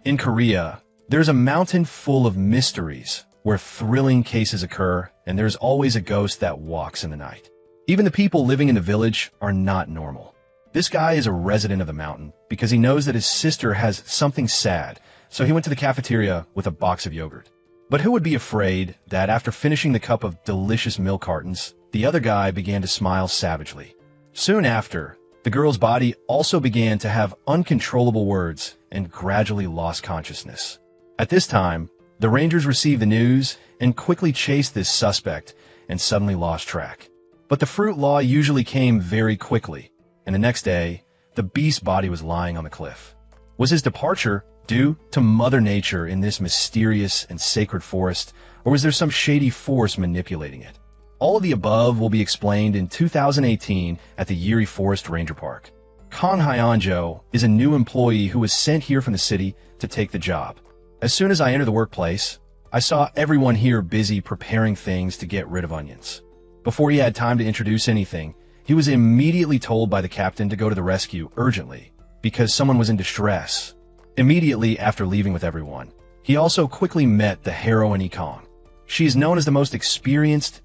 In Korea, there's a mountain full of mysteries where thrilling cases occur, and there's always a ghost that walks in the night. Even the people living in the village are not normal. This guy is a resident of the mountain because he knows that his sister has something sad, so he went to the cafeteria with a box of yogurt. But who would be afraid that after finishing the cup of delicious milk cartons, the other guy began to smile savagely. Soon after, the girl's body also began to have uncontrollable words and gradually lost consciousness. At this time, the Rangers received the news and quickly chased this suspect and suddenly lost track. But the fruit law usually came very quickly, and the next day, the beast's body was lying on the cliff. Was his departure due to Mother Nature in this mysterious and sacred forest, or was there some shady force manipulating it? All of the above will be explained in 2018 at the Yiri Forest Ranger Park. Kang Hyunjo is a new employee who was sent here from the city to take the job. As soon as I entered the workplace, I saw everyone here busy preparing things to get rid of onions. Before he had time to introduce anything, he was immediately told by the captain to go to the rescue urgently because someone was in distress. Immediately after leaving with everyone, he also quickly met the heroine Kong. She is known as the most experienced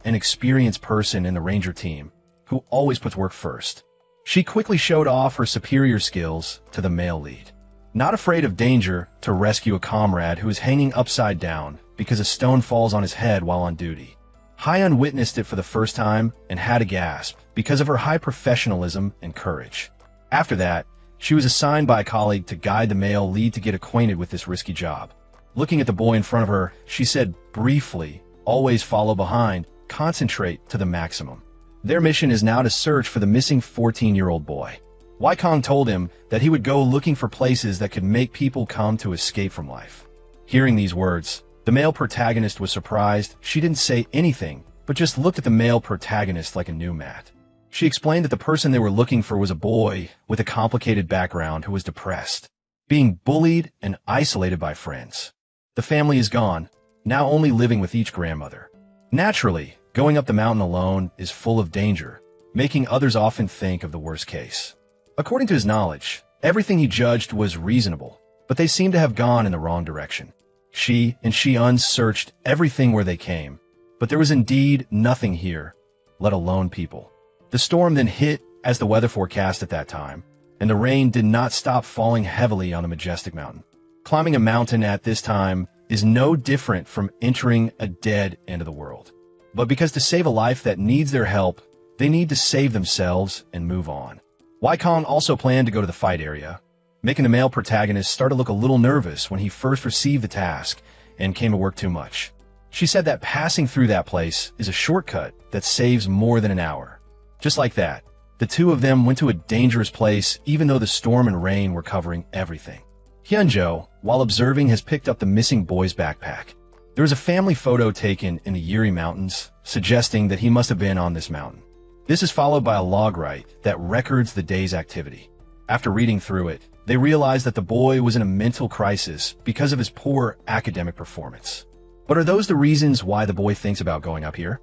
person in the ranger team, who always puts work first. She quickly showed off her superior skills to the male lead. Not afraid of danger to rescue a comrade who is hanging upside down because a stone falls on his head while on duty. Hyun witnessed it for the first time and had a gasp because of her high professionalism and courage. After that, she was assigned by a colleague to guide the male lead to get acquainted with this risky job. Looking at the boy in front of her, she said briefly, "Always follow behind, concentrate to the maximum." Their mission is now to search for the missing 14-year-old boy. Kong told him that he would go looking for places that could make people come to escape from life. Hearing these words, the male protagonist was surprised. She didn't say anything, but just looked at the male protagonist like a new mat. She explained that the person they were looking for was a boy with a complicated background who was depressed, being bullied and isolated by friends. The family is gone, now only living with each grandmother. Naturally, going up the mountain alone is full of danger, making others often think of the worst case. According to his knowledge, everything he judged was reasonable, but they seemed to have gone in the wrong direction. She and Shiun searched everything where they came, but there was indeed nothing here, let alone people. The storm then hit as the weather forecast at that time, and the rain did not stop falling heavily on the majestic mountain. Climbing a mountain at this time is no different from entering a dead end of the world. But because to save a life that needs their help, they need to save themselves and move on. Kong also planned to go to the fight area, making the male protagonist start to look a little nervous when he first received the task and came to work too much. She said that passing through that place is a shortcut that saves more than an hour. Just like that, the two of them went to a dangerous place even though the storm and rain were covering everything. Hyunjo, while observing, has picked up the missing boy's backpack. There is a family photo taken in the Yiri Mountains, suggesting that he must have been on this mountain. This is followed by a log write that records the day's activity. After reading through it, they realize that the boy was in a mental crisis because of his poor academic performance. But are those the reasons why the boy thinks about going up here?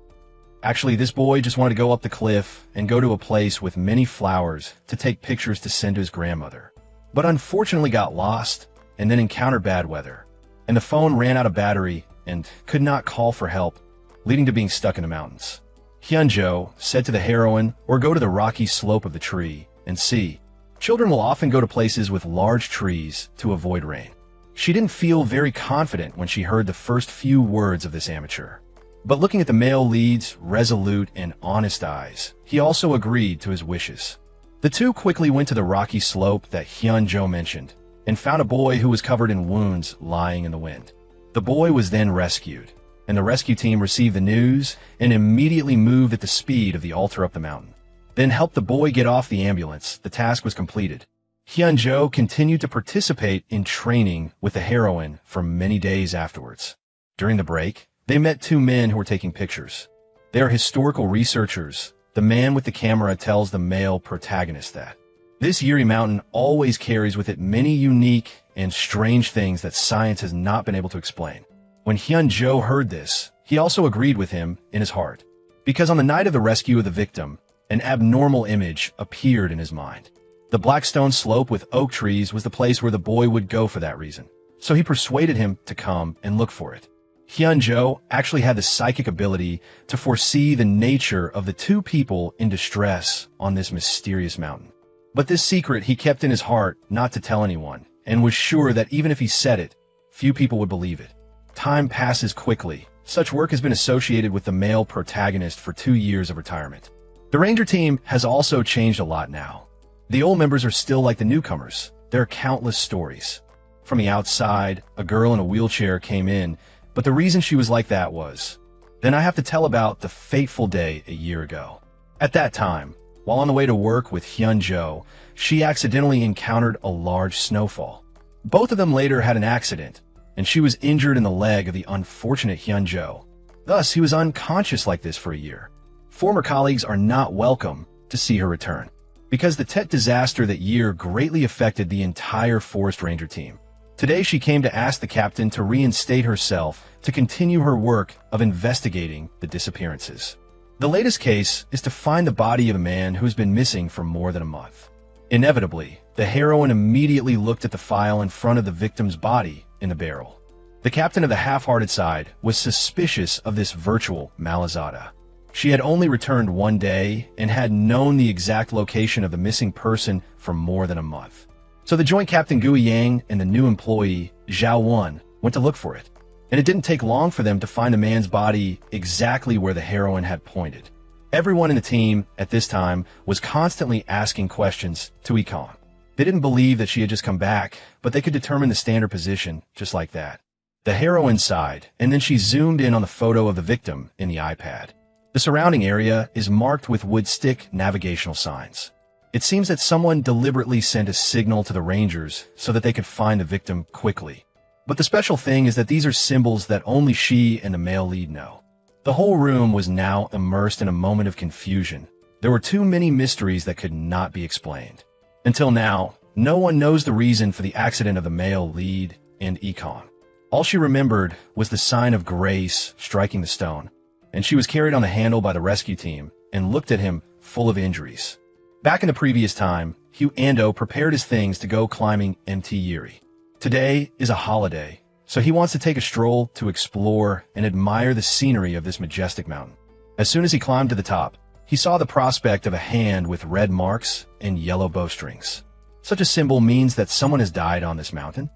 Actually, this boy just wanted to go up the cliff and go to a place with many flowers to take pictures to send to his grandmother. But unfortunately got lost and then encountered bad weather, and the phone ran out of battery and could not call for help, leading to being stuck in the mountains. Hyunjo said to the heroine, "Or go to the rocky slope of the tree and see. Children will often go to places with large trees to avoid rain." She didn't feel very confident when she heard the first few words of this amateur. But looking at the male lead's resolute and honest eyes, he also agreed to his wishes. The two quickly went to the rocky slope that Hyunjo mentioned and found a boy who was covered in wounds lying in the wind. The boy was then rescued, and the rescue team received the news and immediately moved at the speed of the altar up the mountain. Then helped the boy get off the ambulance. The task was completed. Hyunjo continued to participate in training with the heroine for many days afterwards. During the break, they met two men who were taking pictures. They are historical researchers. The man with the camera tells the male protagonist that this Yiri mountain always carries with it many unique and strange things that science has not been able to explain. When Hyunjo heard this, he also agreed with him in his heart, because on the night of the rescue of the victim, an abnormal image appeared in his mind. The black stone slope with oak trees was the place where the boy would go for that reason. so he persuaded him to come and look for it. Hyun-jo actually had the psychic ability to foresee the nature of the two people in distress on this mysterious mountain. But this secret he kept in his heart not to tell anyone, and was sure that even if he said it, few people would believe it. Time passes quickly. Such work has been associated with the male protagonist for 2 years of retirement. The Ranger team has also changed a lot now. The old members are still like the newcomers. There are countless stories. From the outside, a girl in a wheelchair came in, but the reason she was like that was... Then I have to tell about the fateful day a year ago. At that time, while on the way to work with Hyun-jo, she accidentally encountered a large snowfall. Both of them later had an accident, and she was injured in the leg of the unfortunate Hyun-jo. Thus, he was unconscious like this for a year. Former colleagues are not welcome to see her return, because the Tet disaster that year greatly affected the entire Forest Ranger team. Today, she came to ask the captain to reinstate herself to continue her work of investigating the disappearances. The latest case is to find the body of a man who has been missing for more than a month. Inevitably, the heroine immediately looked at the file in front of the victim's body in the barrel. The captain of the half-hearted side was suspicious of this virtual Malizada. She had only returned 1 day and had known the exact location of the missing person for more than a month. So the joint captain Gui Yang and the new employee, Zhao Wan, went to look for it. And it didn't take long for them to find the man's body exactly where the heroine had pointed. Everyone in the team at this time was constantly asking questions to Ikon. They didn't believe that she had just come back, but they could determine the standard position just like that. The heroine sighed, and then she zoomed in on the photo of the victim in the iPad. The surrounding area is marked with wood stick navigational signs. It seems that someone deliberately sent a signal to the Rangers so that they could find the victim quickly. But the special thing is that these are symbols that only she and the male lead know. The whole room was now immersed in a moment of confusion. There were too many mysteries that could not be explained. Until now, no one knows the reason for the accident of the male lead and Ikon. All she remembered was the sign of grace striking the stone, and she was carried on the handle by the rescue team and looked at him full of injuries. Back in the previous time, Hugh Ando prepared his things to go climbing Mt. Yuri. Today is a holiday, so he wants to take a stroll to explore and admire the scenery of this majestic mountain. As soon as he climbed to the top, he saw the prospect of a hand with red marks and yellow bowstrings. Such a symbol means that someone has died on this mountain.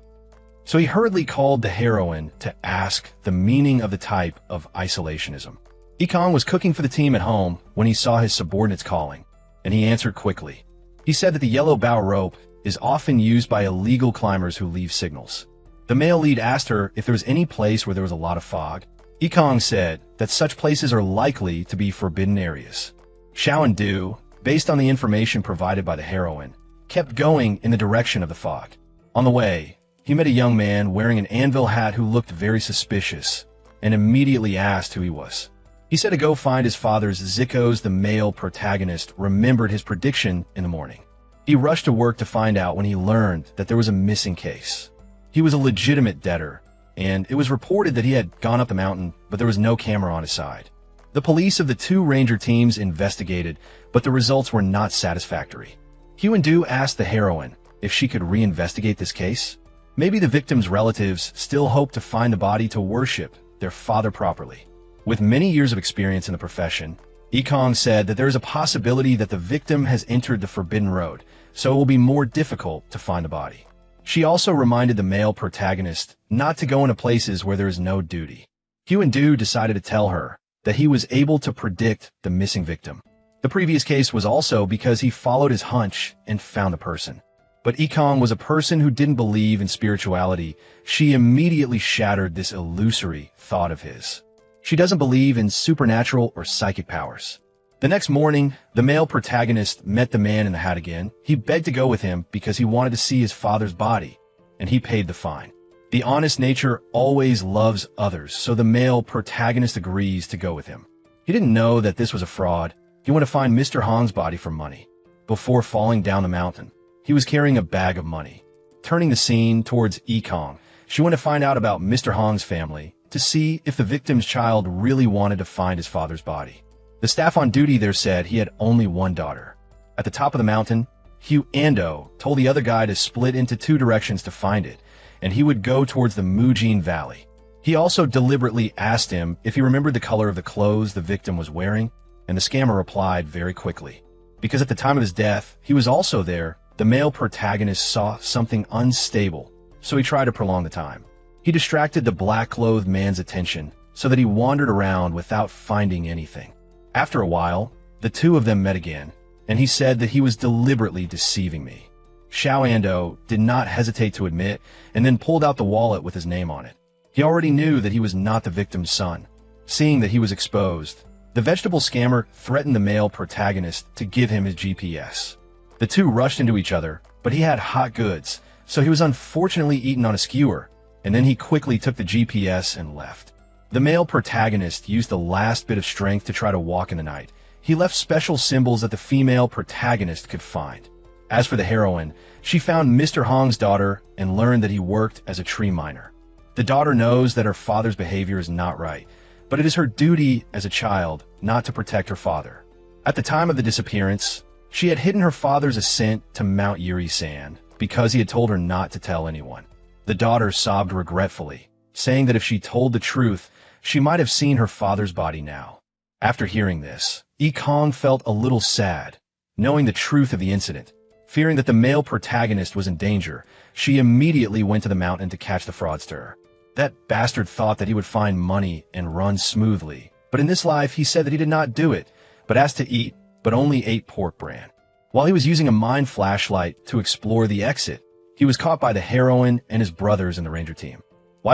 So he hurriedly called the heroine to ask the meaning of the type of isolationism. Ikon was cooking for the team at home when he saw his subordinates calling, and he answered quickly. He said that the yellow bow rope is often used by illegal climbers who leave signals. The male lead asked her if there was any place where there was a lot of fog. Ikon said that such places are likely to be forbidden areas. Xiao and Du, based on the information provided by the heroine, kept going in the direction of the fog. On the way, he met a young man wearing an anvil hat who looked very suspicious, and immediately asked who he was. He said to go find his father's Zico's. The male protagonist remembered his prediction in the morning. He rushed to work to find out when he learned that there was a missing case. He was a legitimate debtor, and it was reported that he had gone up the mountain, but there was no camera on his side. The police of the two ranger teams investigated, but the results were not satisfactory. Hugh and Du asked the heroine if she could reinvestigate this case. Maybe the victim's relatives still hope to find the body to worship their father properly. With many years of experience in the profession, Ikon said that there is a possibility that the victim has entered the forbidden road, so it will be more difficult to find the body. She also reminded the male protagonist not to go into places where there is no duty. Hugh and Du decided to tell her that he was able to predict the missing victim. The previous case was also because he followed his hunch and found the person. But Ikon was a person who didn't believe in spirituality. She immediately shattered this illusory thought of his. She doesn't believe in supernatural or psychic powers. The next morning, the male protagonist met the man in the hat again. He begged to go with him because he wanted to see his father's body, and he paid the fine. The honest nature always loves others, so the male protagonist agrees to go with him. He didn't know that this was a fraud. He wanted to find Mr. Hong's body for money. Before falling down the mountain, he was carrying a bag of money. Turning the scene towards Ikon, she went to find out about Mr. Hong's family to see if the victim's child really wanted to find his father's body. The staff on duty there said he had only one daughter. At the top of the mountain, Hugh Ando told the other guy to split into two directions to find it, and he would go towards the Mujin Valley. He also deliberately asked him if he remembered the color of the clothes the victim was wearing, and the scammer replied very quickly. Because at the time of his death, he was also there, the male protagonist saw something unstable, so he tried to prolong the time. He distracted the black-clothed man's attention so that he wandered around without finding anything. After a while, the two of them met again, and he said that he was deliberately deceiving me. Xiao Ando did not hesitate to admit, and then pulled out the wallet with his name on it. He already knew that he was not the victim's son. Seeing that he was exposed, the vegetable scammer threatened the male protagonist to give him his GPS. The two rushed into each other, but he had hot goods, so he was unfortunately eaten on a skewer, and then he quickly took the GPS and left. The male protagonist used the last bit of strength to try to walk in the night. He left special symbols that the female protagonist could find. As for the heroine, she found Mr. Hong's daughter and learned that he worked as a tree miner. The daughter knows that her father's behavior is not right, but it is her duty as a child not to protect her father. At the time of the disappearance, she had hidden her father's ascent to Mount Yuri-san because he had told her not to tell anyone. The daughter sobbed regretfully, saying that if she told the truth, she might have seen her father's body now. After hearing this, Kong felt a little sad. Knowing the truth of the incident, fearing that the male protagonist was in danger, she immediately went to the mountain to catch the fraudster. That bastard thought that he would find money and run smoothly, but in this life he said that he did not do it, but asked to eat, but only ate pork bran. While he was using a mind flashlight to explore the exit, he was caught by the heroine and his brothers in the ranger team.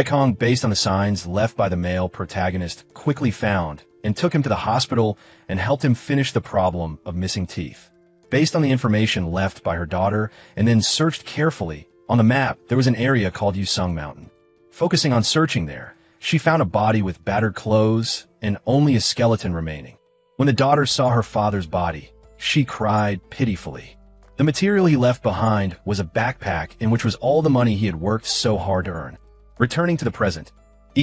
Kong, based on the signs left by the male protagonist, quickly found and took him to the hospital and helped him finish the problem of missing teeth. Based on the information left by her daughter and then searched carefully, on the map there was an area called Yusung Mountain. Focusing on searching there, she found a body with battered clothes and only a skeleton remaining. When the daughter saw her father's body, she cried pitifully. The material he left behind was a backpack in which was all the money he had worked so hard to earn. Returning to the present,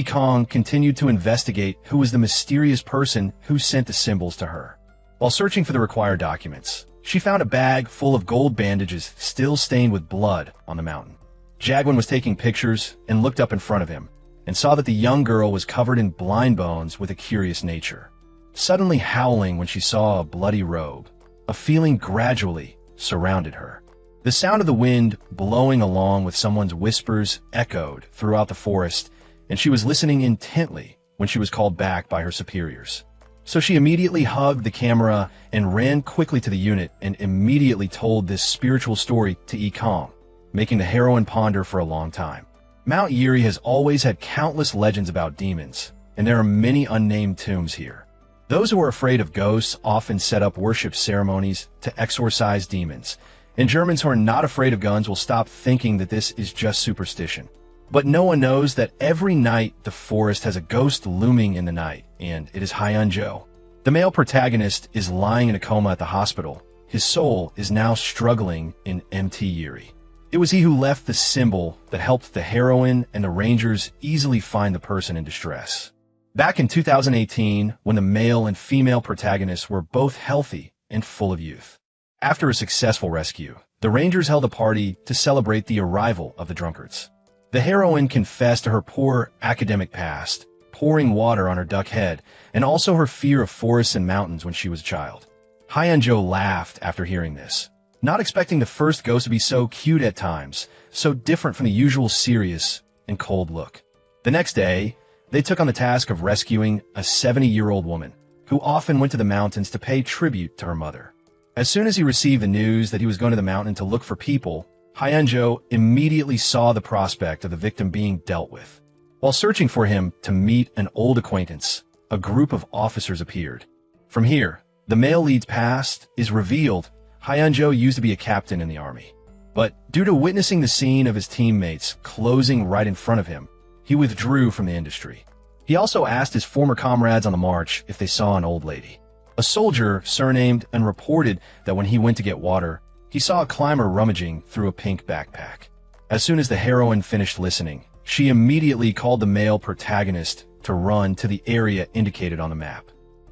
Kong continued to investigate who was the mysterious person who sent the symbols to her. While searching for the required documents, she found a bag full of gold bandages still stained with blood on the mountain. Jagwin was taking pictures and looked up in front of him and saw that the young girl was covered in blind bones with a curious nature. Suddenly howling when she saw a bloody robe, a feeling gradually surrounded her. The sound of the wind blowing along with someone's whispers echoed throughout the forest, and she was listening intently when she was called back by her superiors. So she immediately hugged the camera and ran quickly to the unit and immediately told this spiritual story to Kong, making the heroine ponder for a long time. Mount Yuri has always had countless legends about demons, and there are many unnamed tombs here. Those who are afraid of ghosts often set up worship ceremonies to exorcise demons, and Germans who are not afraid of guns will stop thinking that this is just superstition. But no one knows that every night the forest has a ghost looming in the night, and it is Hyeonjo. The male protagonist is lying in a coma at the hospital. His soul is now struggling in MT Yuri. It was he who left the symbol that helped the heroine and the rangers easily find the person in distress. Back in 2018, when the male and female protagonists were both healthy and full of youth. After a successful rescue, the rangers held a party to celebrate the arrival of the drunkards. The heroine confessed to her poor academic past, pouring water on her duck head, and also her fear of forests and mountains when she was a child. Hyeonjo laughed after hearing this, not expecting the first ghost to be so cute at times, so different from the usual serious and cold look. The next day, they took on the task of rescuing a 70-year-old woman, who often went to the mountains to pay tribute to her mother. As soon as he received the news that he was going to the mountain to look for people, Hyeonjo immediately saw the prospect of the victim being dealt with. While searching for him to meet an old acquaintance, a group of officers appeared. From here, the male lead's past is revealed. Hyeonjo used to be a captain in the army. But due to witnessing the scene of his teammates closing right in front of him, he withdrew from the industry. He also asked his former comrades on the march if they saw an old lady. A soldier surnamed and reported that when he went to get water, he saw a climber rummaging through a pink backpack. As soon as the heroine finished listening, she immediately called the male protagonist to run to the area indicated on the map.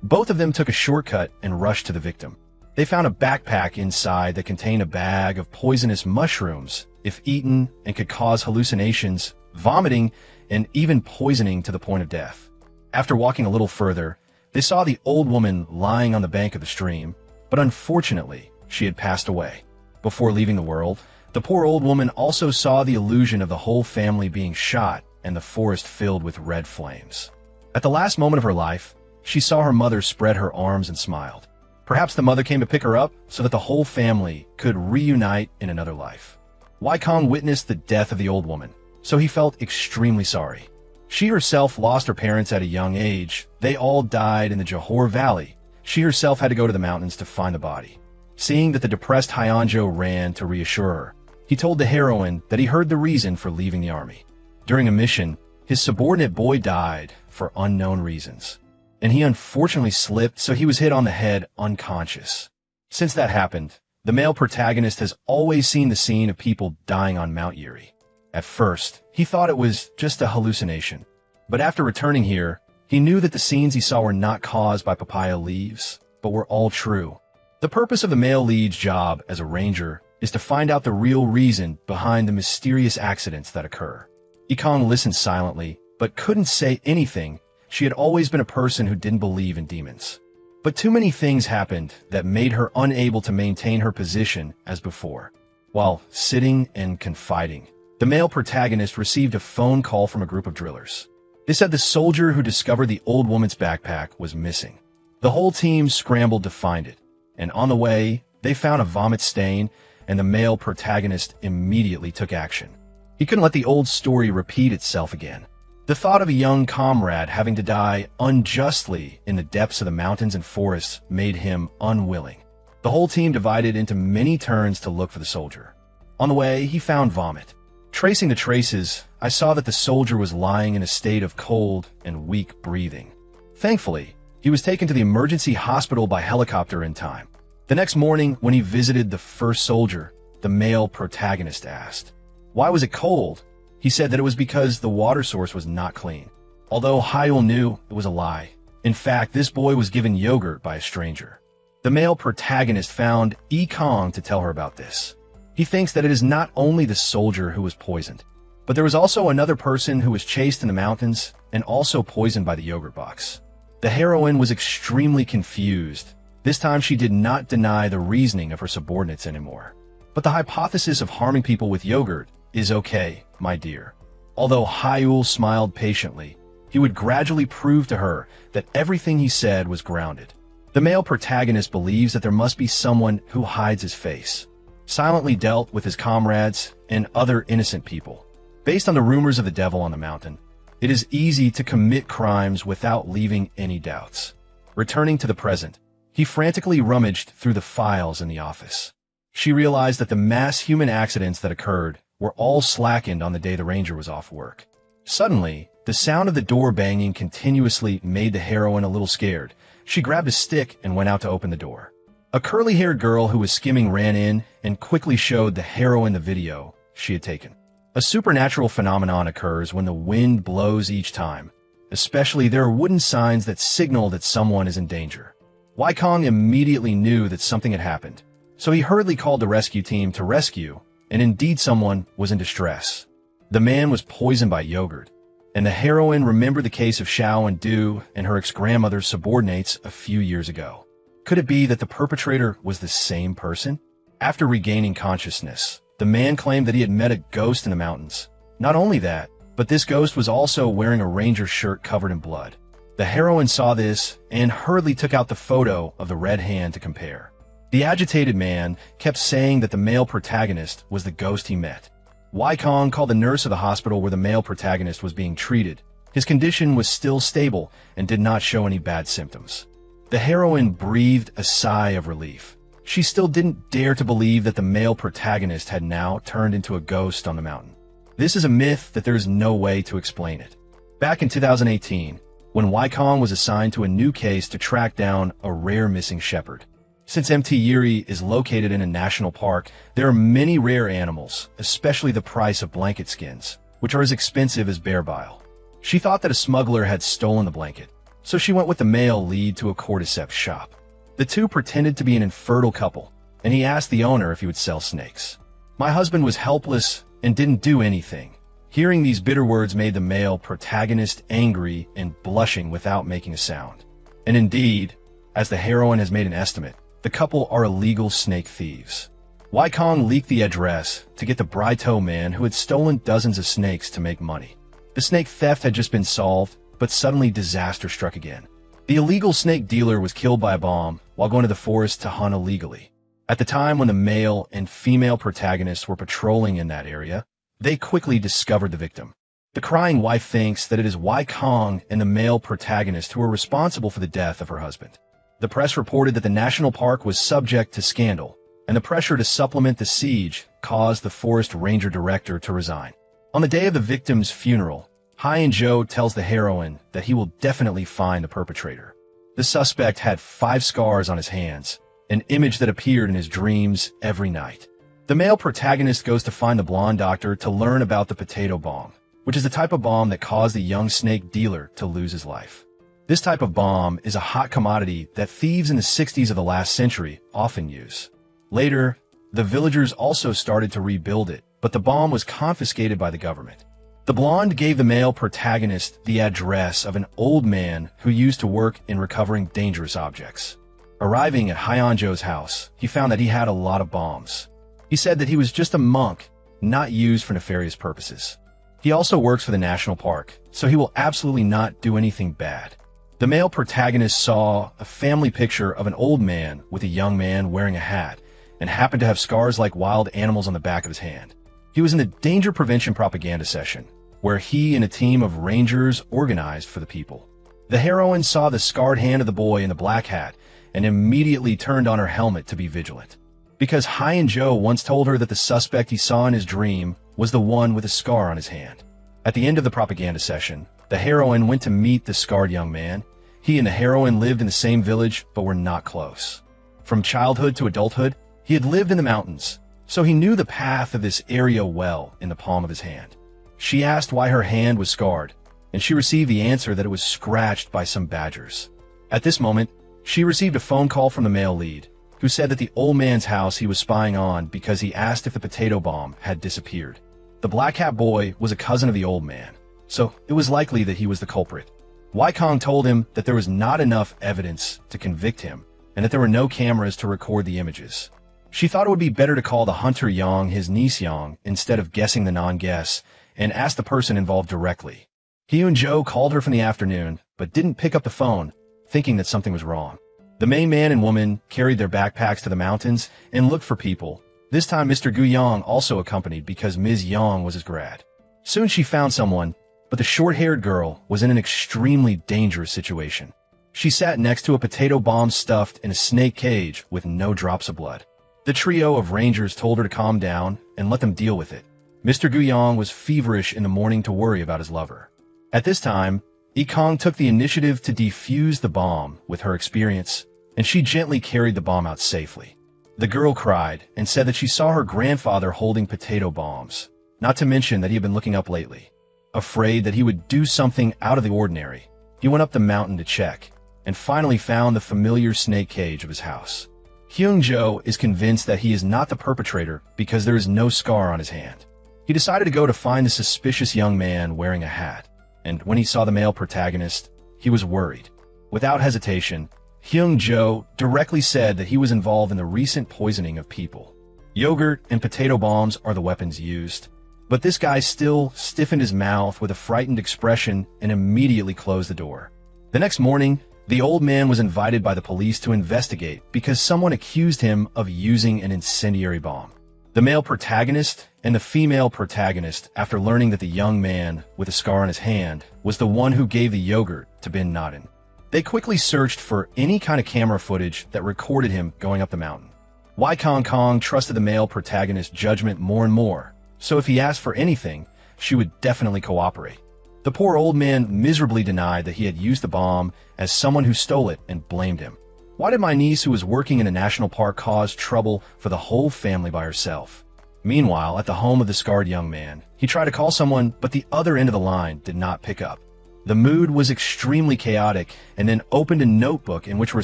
Both of them took a shortcut and rushed to the victim. They found a backpack inside that contained a bag of poisonous mushrooms if eaten and could cause hallucinations, vomiting, and even poisoning to the point of death. After walking a little further, they saw the old woman lying on the bank of the stream, but unfortunately, she had passed away. Before leaving the world, the poor old woman also saw the illusion of the whole family being shot and the forest filled with red flames. At the last moment of her life, she saw her mother spread her arms and smiled. Perhaps the mother came to pick her up so that the whole family could reunite in another life. Wai Kong witnessed the death of the old woman, so he felt extremely sorry. She herself lost her parents at a young age. They all died in the Johor Valley. She herself had to go to the mountains to find the body. Seeing that the depressed Hyeonjo ran to reassure her, he told the heroine that he heard the reason for leaving the army. During a mission, his subordinate boy died for unknown reasons, and he unfortunately slipped, so he was hit on the head unconscious. Since that happened, the male protagonist has always seen the scene of people dying on Mount Yuri. At first, he thought it was just a hallucination, but after returning here, he knew that the scenes he saw were not caused by papaya leaves, but were all true. The purpose of the male lead's job as a ranger is to find out the real reason behind the mysterious accidents that occur. Ikong listened silently, but couldn't say anything. She had always been a person who didn't believe in demons. But too many things happened that made her unable to maintain her position as before. While sitting and confiding, the male protagonist received a phone call from a group of drillers. They said the soldier who discovered the old woman's backpack was missing. The whole team scrambled to find it, and on the way, they found a vomit stain, and the male protagonist immediately took action. He couldn't let the old story repeat itself again. The thought of a young comrade having to die unjustly in the depths of the mountains and forests made him unwilling. The whole team divided into many turns to look for the soldier. On the way, he found vomit. Tracing the traces, I saw that the soldier was lying in a state of cold and weak breathing. Thankfully, he was taken to the emergency hospital by helicopter in time. The next morning, when he visited the first soldier, the male protagonist asked, "Why was it cold?" He said that it was because the water source was not clean. Although Hyul knew it was a lie. In fact, this boy was given yogurt by a stranger. The male protagonist found Yi Kong to tell her about this. He thinks that it is not only the soldier who was poisoned, but there was also another person who was chased in the mountains and also poisoned by the yogurt box. The heroine was extremely confused. This time she did not deny the reasoning of her subordinates anymore. But the hypothesis of harming people with yogurt is okay, my dear. Although Hyul smiled patiently, he would gradually prove to her that everything he said was grounded. The male protagonist believes that there must be someone who hides his face, silently dealt with his comrades and other innocent people. Based on the rumors of the devil on the mountain, it is easy to commit crimes without leaving any doubts. Returning to the present, he frantically rummaged through the files in the office. She realized that the mass human accidents that occurred were all slackened on the day the ranger was off work. Suddenly, the sound of the door banging continuously made the heroine a little scared. She grabbed a stick and went out to open the door. A curly-haired girl who was skimming ran in and quickly showed the heroine the video she had taken. A supernatural phenomenon occurs when the wind blows each time. Especially, there are wooden signs that signal that someone is in danger. Wai Kong immediately knew that something had happened, so he hurriedly called the rescue team to rescue, and indeed someone was in distress. The man was poisoned by yogurt, and the heroine remembered the case of Xiao and Du and her ex-grandmother's subordinates a few years ago. Could it be that the perpetrator was the same person? After regaining consciousness, the man claimed that he had met a ghost in the mountains. Not only that, but this ghost was also wearing a ranger shirt covered in blood. The heroine saw this and hurriedly took out the photo of the red hand to compare. The agitated man kept saying that the male protagonist was the ghost he met. Wai Kong called the nurse of the hospital where the male protagonist was being treated. His condition was still stable and did not show any bad symptoms. The heroine breathed a sigh of relief. She still didn't dare to believe that the male protagonist had now turned into a ghost on the mountain. This is a myth that there is no way to explain it. Back in 2018, when Wai Kong was assigned to a new case to track down a rare missing shepherd. Since MT Yuri is located in a national park, there are many rare animals, especially the price of blanket skins, which are as expensive as bear bile. She thought that a smuggler had stolen the blanket, so she went with the male lead to a cordyceps shop. The two pretended to be an infertile couple, and he asked the owner if he would sell snakes. My husband was helpless and didn't do anything. Hearing these bitter words made the male protagonist angry and blushing without making a sound. And indeed, as the heroine has made an estimate, the couple are illegal snake thieves. Wai Kong leaked the address to get the Brito man who had stolen dozens of snakes to make money. The snake theft had just been solved, but suddenly disaster struck again. The illegal snake dealer was killed by a bomb while going to the forest to hunt illegally. At the time when the male and female protagonists were patrolling in that area, they quickly discovered the victim. The crying wife thinks that it is Wai Kong and the male protagonist who are responsible for the death of her husband. The press reported that the national park was subject to scandal, and the pressure to supplement the siege caused the forest ranger director to resign. On the day of the victim's funeral, Hyun-jo tells the heroine that he will definitely find the perpetrator. The suspect had 5 scars on his hands, an image that appeared in his dreams every night. The male protagonist goes to find the blonde doctor to learn about the potato bomb, which is the type of bomb that caused the young snake dealer to lose his life. This type of bomb is a hot commodity that thieves in the 60s of the last century often use. Later, the villagers also started to rebuild it, but the bomb was confiscated by the government. The blonde gave the male protagonist the address of an old man who used to work in recovering dangerous objects. Arriving at Hyun-jo's house, he found that he had a lot of bombs. He said that he was just a monk, not used for nefarious purposes. He also works for the national park, so he will absolutely not do anything bad. The male protagonist saw a family picture of an old man with a young man wearing a hat and happened to have scars like wild animals on the back of his hand. He was in the danger prevention propaganda session, where he and a team of rangers organized for the people. The heroine saw the scarred hand of the boy in the black hat and immediately turned on her helmet to be vigilant. Because Hyun-jo once told her that the suspect he saw in his dream was the one with a scar on his hand. At the end of the propaganda session, the heroine went to meet the scarred young man. He and the heroine lived in the same village, but were not close. From childhood to adulthood, he had lived in the mountains, so he knew the path of this area well in the palm of his hand. She asked why her hand was scarred, and she received the answer that it was scratched by some badgers. At this moment, she received a phone call from the male lead, who said that the old man's house he was spying on because he asked if the potato bomb had disappeared. The black hat boy was a cousin of the old man, so it was likely that he was the culprit. Wai Kong told him that there was not enough evidence to convict him, and that there were no cameras to record the images. She thought it would be better to call the hunter Yang his niece Yang instead of guessing the non-guess, and asked the person involved directly. Hyun-jo called her from the afternoon, but didn't pick up the phone, thinking that something was wrong. The main man and woman carried their backpacks to the mountains and looked for people. This time Mr. Gu Yang also accompanied because Ms. Yang was his grad. Soon she found someone, but the short-haired girl was in an extremely dangerous situation. She sat next to a potato bomb stuffed in a snake cage with no drops of blood. The trio of rangers told her to calm down and let them deal with it. Mr. Gu Yang was feverish in the morning to worry about his lover. At this time, Kong took the initiative to defuse the bomb with her experience, and she gently carried the bomb out safely. The girl cried and said that she saw her grandfather holding potato bombs, not to mention that he had been looking up lately. Afraid that he would do something out of the ordinary, he went up the mountain to check, and finally found the familiar snake cage of his house. Hyun-jo is convinced that he is not the perpetrator because there is no scar on his hand. He decided to go to find the suspicious young man wearing a hat, and when he saw the male protagonist, he was worried. Without hesitation, Hyun-jo directly said that he was involved in the recent poisoning of people. Yogurt and potato bombs are the weapons used, but this guy still stiffened his mouth with a frightened expression and immediately closed the door. The next morning, the old man was invited by the police to investigate because someone accused him of using an incendiary bomb. The male protagonist and the female protagonist, after learning that the young man with a scar on his hand was the one who gave the yogurt to bin Laden, they quickly searched for any kind of camera footage that recorded him going up the mountain. Wai Kong trusted the male protagonist's judgment more and more, so if he asked for anything, she would definitely cooperate. The poor old man miserably denied that he had used the bomb as someone who stole it and blamed him. Why did my niece, who was working in a national park, cause trouble for the whole family by herself? Meanwhile, at the home of the scarred young man, he tried to call someone, but the other end of the line did not pick up. The mood was extremely chaotic, and then opened a notebook in which were a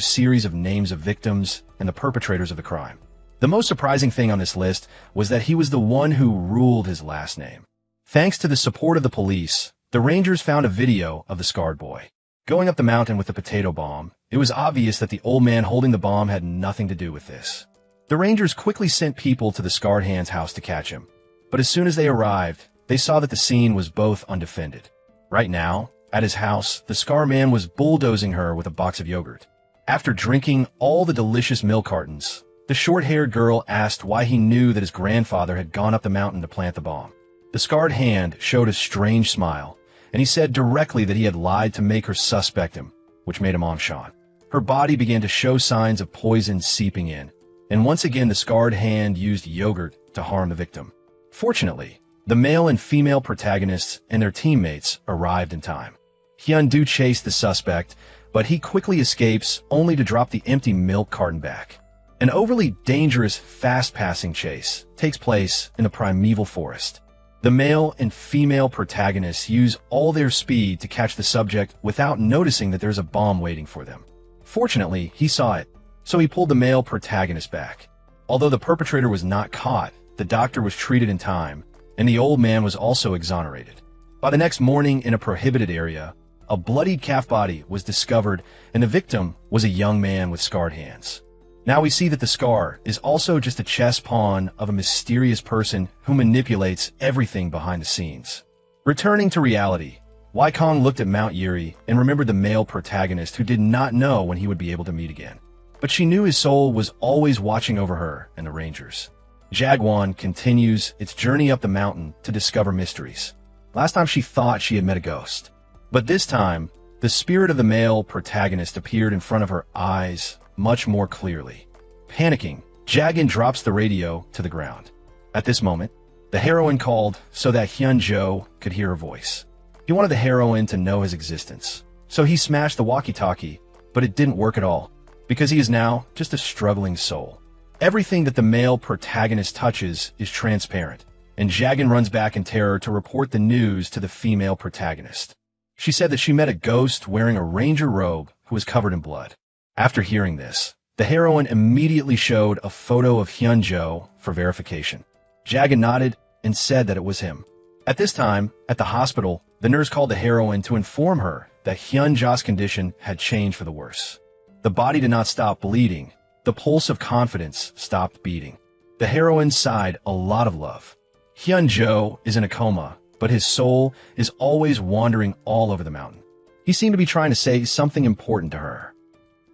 series of names of victims and the perpetrators of the crime. The most surprising thing on this list was that he was the one who ruled his last name. Thanks to the support of the police, the Rangers found a video of the scarred boy going up the mountain with the potato bomb. It was obvious that the old man holding the bomb had nothing to do with this. The Rangers quickly sent people to the scarred hand's house to catch him, but as soon as they arrived, they saw that the scene was both undefended. Right now, at his house, the scar man was bulldozing her with a box of yogurt. After drinking all the delicious milk cartons, the short-haired girl asked why he knew that his grandfather had gone up the mountain to plant the bomb. The scarred hand showed a strange smile, and he said directly that he had lied to make her suspect him, which made him Sean. Her body began to show signs of poison seeping in, and once again the scarred hand used yogurt to harm the victim. Fortunately, the male and female protagonists and their teammates arrived in time. Hyun-do chased the suspect, but he quickly escapes only to drop the empty milk carton back. An overly dangerous, fast-passing chase takes place in the primeval forest. The male and female protagonists use all their speed to catch the subject without noticing that there's a bomb waiting for them. Fortunately, he saw it, so he pulled the male protagonist back. Although the perpetrator was not caught, the doctor was treated in time, and the old man was also exonerated. By the next morning in a prohibited area, a bloodied calf body was discovered, and the victim was a young man with scarred hands. Now we see that the scar is also just a chess pawn of a mysterious person who manipulates everything behind the scenes. Returning to reality, Wai-Kong looked at Mount Yuri and remembered the male protagonist who did not know when he would be able to meet again. But she knew his soul was always watching over her and the Rangers. Jagwon continues its journey up the mountain to discover mysteries. Last time she thought she had met a ghost. But this time, the spirit of the male protagonist appeared in front of her eyes much more clearly. Panicking, Jagan drops the radio to the ground. At this moment, the heroine called so that Hyun-jo could hear her voice. He wanted the heroine to know his existence, so he smashed the walkie-talkie, but it didn't work at all, because he is now just a struggling soul. Everything that the male protagonist touches is transparent, and Jagan runs back in terror to report the news to the female protagonist. She said that she met a ghost wearing a ranger robe who was covered in blood. After hearing this, the heroine immediately showed a photo of Hyun-jo for verification. Jagan nodded and said that it was him. At this time, at the hospital, the nurse called the heroine to inform her that Hyun-jo's condition had changed for the worse. The body did not stop bleeding. The pulse of confidence stopped beating. The heroine sighed a lot of love. Hyun-jo is in a coma, but his soul is always wandering all over the mountain. He seemed to be trying to say something important to her.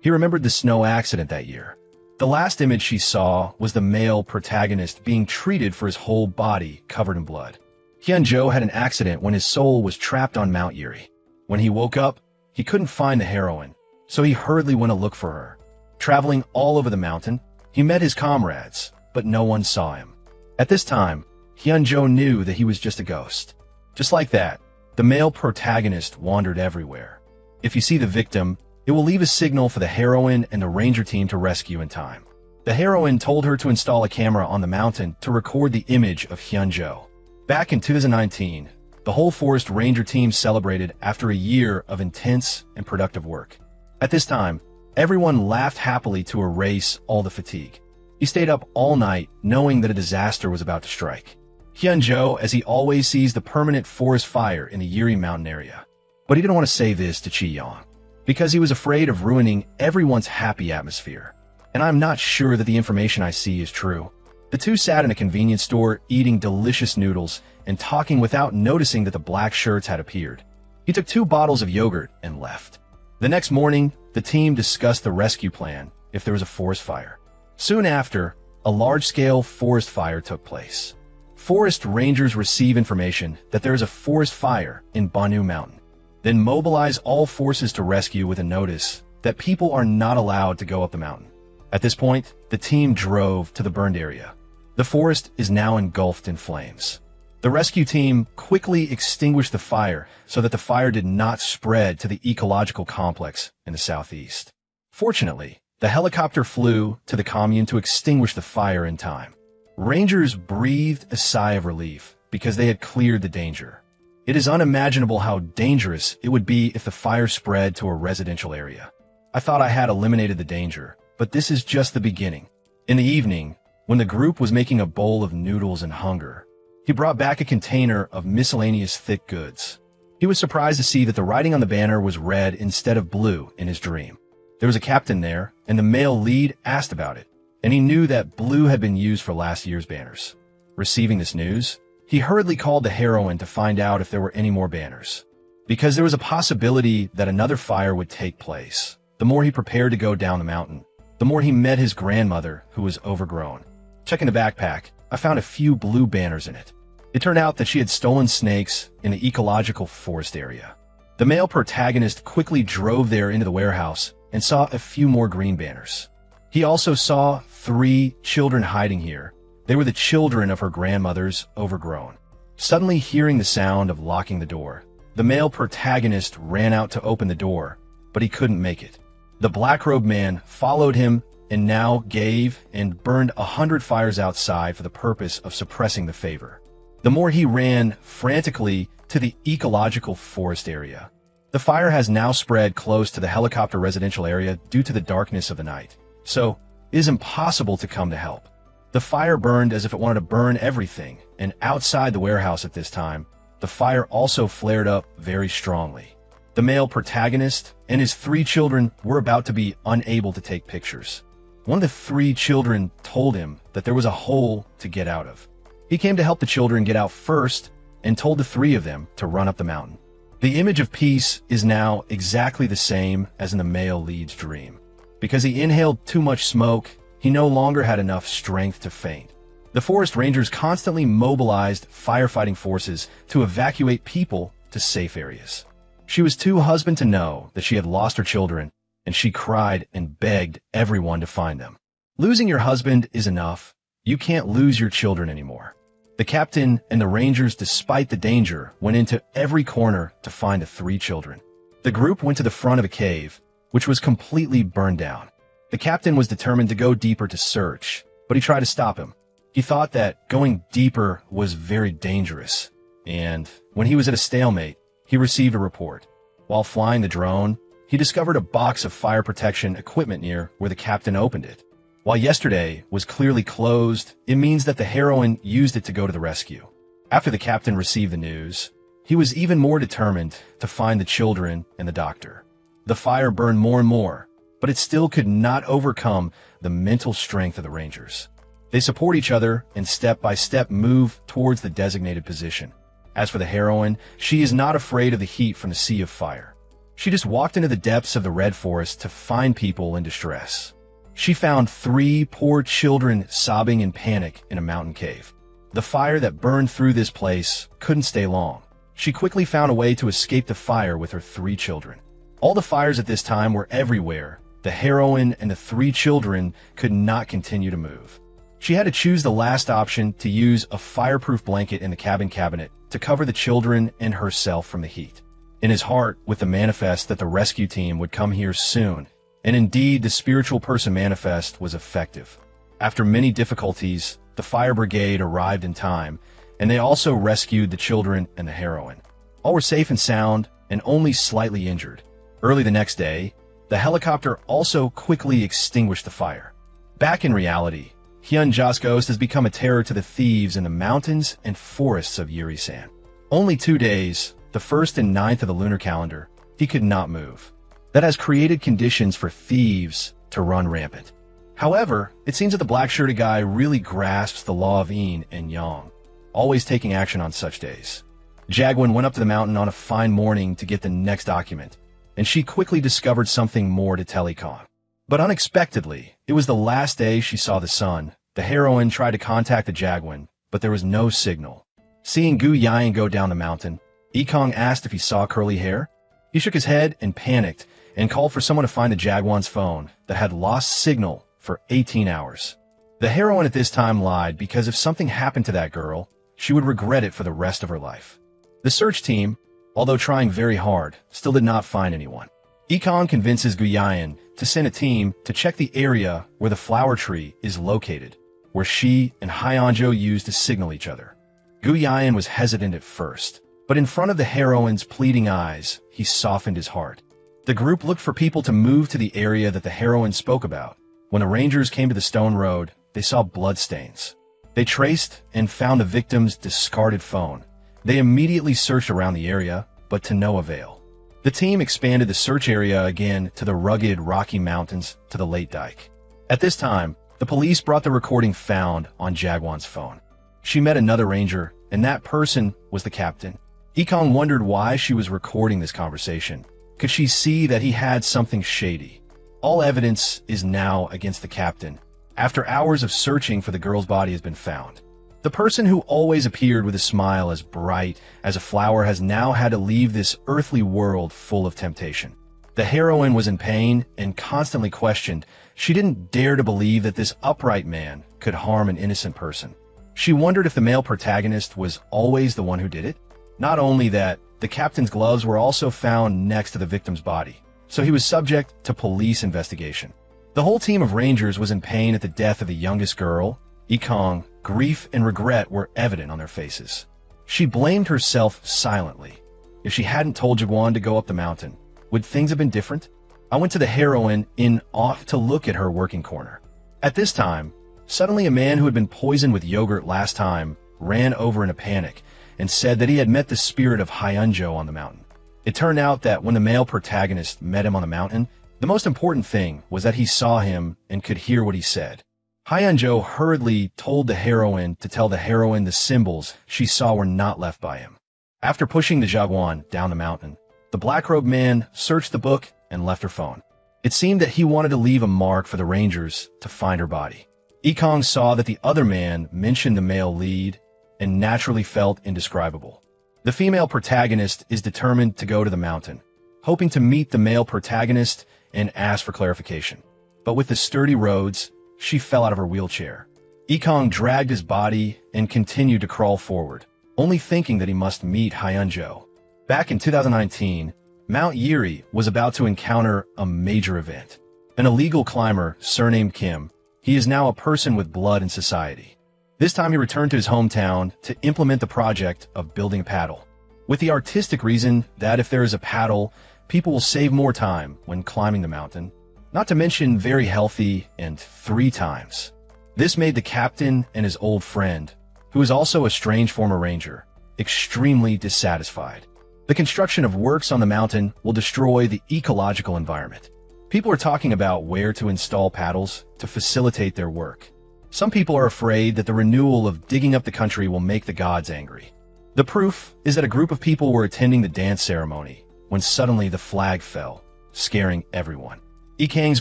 He remembered the snow accident that year. The last image she saw was the male protagonist being treated for his whole body covered in blood. Hyun-jo had an accident when his soul was trapped on Mount Yuri. When he woke up, he couldn't find the heroine, so he hurriedly went to look for her. Traveling all over the mountain, he met his comrades, but no one saw him. At this time, Hyun-jo knew that he was just a ghost. Just like that, the male protagonist wandered everywhere. If you see the victim, it will leave a signal for the heroine and the ranger team to rescue in time. The heroine told her to install a camera on the mountain to record the image of Hyun-jo. Back in 2019, the whole forest ranger team celebrated after a year of intense and productive work. At this time, everyone laughed happily to erase all the fatigue. He stayed up all night knowing that a disaster was about to strike. Hyun-jo, as he always sees the permanent forest fire in the Yuri mountain area. But he didn't want to say this to Chi-young, because he was afraid of ruining everyone's happy atmosphere. And I'm not sure that the information I see is true. The two sat in a convenience store eating delicious noodles and talking without noticing that the black shirts had appeared. He took 2 bottles of yogurt and left. The next morning, the team discussed the rescue plan if there was a forest fire. Soon after, a large-scale forest fire took place. Forest rangers receive information that there is a forest fire in Banu Mountain, then mobilize all forces to rescue with a notice that people are not allowed to go up the mountain. At this point, the team drove to the burned area. The forest is now engulfed in flames. The rescue team quickly extinguished the fire so that the fire did not spread to the ecological complex in the southeast. Fortunately, the helicopter flew to the commune to extinguish the fire in time. Rangers breathed a sigh of relief because they had cleared the danger. It is unimaginable how dangerous it would be if the fire spread to a residential area. I thought I had eliminated the danger, but this is just the beginning. In the evening, when the group was making a bowl of noodles in hunger, he brought back a container of miscellaneous thick goods. He was surprised to see that the writing on the banner was red instead of blue in his dream. There was a captain there, and the male lead asked about it, and he knew that blue had been used for last year's banners. Receiving this news, he hurriedly called the heroine to find out if there were any more banners. Because there was a possibility that another fire would take place, the more he prepared to go down the mountain, the more he met his grandmother, who was overgrown. Checking the backpack, I found a few blue banners in it. It turned out that she had stolen snakes in the ecological forest area. The male protagonist quickly drove there into the warehouse and saw a few more green banners. He also saw 3 children hiding here. They were the children of her grandmother's overgrown. Suddenly hearing the sound of locking the door, the male protagonist ran out to open the door, but he couldn't make it. The black-robed man followed him and now gave and burned 100 fires outside for the purpose of suppressing the favor. The more he ran frantically to the ecological forest area. The fire has now spread close to the helicopter residential area due to the darkness of the night, so it is impossible to come to help. The fire burned as if it wanted to burn everything, and outside the warehouse at this time, the fire also flared up very strongly. The male protagonist and his 3 children were about to be unable to take pictures. One of the 3 children told him that there was a hole to get out of. He came to help the children get out first and told the 3 of them to run up the mountain. The image of peace is now exactly the same as in the male lead's dream. Because he inhaled too much smoke, he no longer had enough strength to faint. The forest rangers constantly mobilized firefighting forces to evacuate people to safe areas. She was too husband to know that she had lost her children, and she cried and begged everyone to find them. Losing your husband is enough. You can't lose your children anymore. The captain and the rangers, despite the danger, went into every corner to find the 3 children. The group went to the front of a cave, which was completely burned down. The captain was determined to go deeper to search, but he tried to stop him. He thought that going deeper was very dangerous, and when he was at a stalemate, he received a report. While flying the drone, he discovered a box of fire protection equipment near where the captain opened it. While yesterday was clearly closed, it means that the heroine used it to go to the rescue. After the captain received the news, he was even more determined to find the children and the doctor. The fire burned more and more, but it still could not overcome the mental strength of the rangers. They support each other and step by step move towards the designated position. As for the heroine, she is not afraid of the heat from the sea of fire. She just walked into the depths of the red forest to find people in distress. She found 3 poor children sobbing in panic in a mountain cave. The fire that burned through this place couldn't stay long. She quickly found a way to escape the fire with her 3 children. All the fires at this time were everywhere. The heroine and the 3 children could not continue to move. She had to choose the last option to use a fireproof blanket in the cabin cabinet to cover the children and herself from the heat. In his heart, with the manifest that the rescue team would come here soon, and indeed the spiritual person manifest was effective. After many difficulties, the fire brigade arrived in time, and they also rescued the children and the heroine. All were safe and sound, and only slightly injured. Early the next day, the helicopter also quickly extinguished the fire. Back in reality, Hyunja's ghost has become a terror to the thieves in the mountains and forests of Yuri-san. Only 2 days, the 1st and 9th of the lunar calendar, he could not move. That has created conditions for thieves to run rampant. However, it seems that the black-shirted guy really grasps the law of yin and yang, always taking action on such days. Jagwin went up to the mountain on a fine morning to get the next document, and she quickly discovered something more to tell Ikon. But unexpectedly, it was the last day she saw the sun. The heroine tried to contact the Jagwin, but there was no signal. Seeing Gu Yain go down the mountain, Ikon asked if he saw curly hair. He shook his head and panicked, and called for someone to find the Jagwan's phone that had lost signal for 18 hours. The heroine at this time lied because if something happened to that girl, she would regret it for the rest of her life. The search team, although trying very hard, still did not find anyone. Ikon convinces Guyayan to send a team to check the area where the flower tree is located, where she and Hyunjo used to signal each other. Guyayan was hesitant at first, But in front of the heroine's pleading eyes, he softened his heart. The group looked for people to move to the area that the heroine spoke about. When the Rangers came to the stone road, they saw bloodstains. They traced and found the victim's discarded phone. They immediately searched around the area, but to no avail. The team expanded the search area again to the rugged Rocky Mountains to the Lake Dike. At this time, the police brought the recording found on Jaguan's phone. She met another ranger, and that person was the captain. Ekong wondered why she was recording this conversation. Could she see that he had something shady? All evidence is now against the captain. After hours of searching for the girl's body has been found. The person who always appeared with a smile as bright as a flower has now had to leave this earthly world full of temptation. The heroine was in pain and constantly questioned. She didn't dare to believe that this upright man could harm an innocent person. She wondered if the male protagonist was always the one who did it. Not only that, the captain's gloves were also found next to the victim's body, so he was subject to police investigation. The whole team of Rangers was in pain at the death of the youngest girl. Ekong, grief and regret were evident on their faces. She blamed herself silently. If she hadn't told Jaguan to go up the mountain, would things have been different? I went to the heroine in off to look at her working corner. At this time, suddenly a man who had been poisoned with yogurt last time ran over in a panic and said that he had met the spirit of Hyunjo on the mountain. It turned out that when the male protagonist met him on the mountain, the most important thing was that he saw him and could hear what he said. Hyunjo hurriedly told the heroine to tell the heroine the symbols she saw were not left by him. After pushing the Jaguan down the mountain, the black-robed man searched the book and left her phone. It seemed that he wanted to leave a mark for the Rangers to find her body. Ekong saw that the other man mentioned the male lead and naturally felt indescribable. The female protagonist is determined to go to the mountain, hoping to meet the male protagonist and ask for clarification. But with the sturdy roads, she fell out of her wheelchair. Ekong dragged his body and continued to crawl forward, only thinking that he must meet Hyunjo. Back in 2019, Mount Yiri was about to encounter a major event. An illegal climber, surnamed Kim, he is now a person with blood in society. This time he returned to his hometown to implement the project of building a paddle, with the artistic reason that if there is a paddle, people will save more time when climbing the mountain, not to mention very healthy and 3 times. This made the captain and his old friend, who is also a strange former ranger, extremely dissatisfied. The construction of works on the mountain will destroy the ecological environment. People are talking about where to install paddles to facilitate their work. Some people are afraid that the renewal of digging up the country will make the gods angry. The proof is that a group of people were attending the dance ceremony when suddenly the flag fell, scaring everyone. Ekang's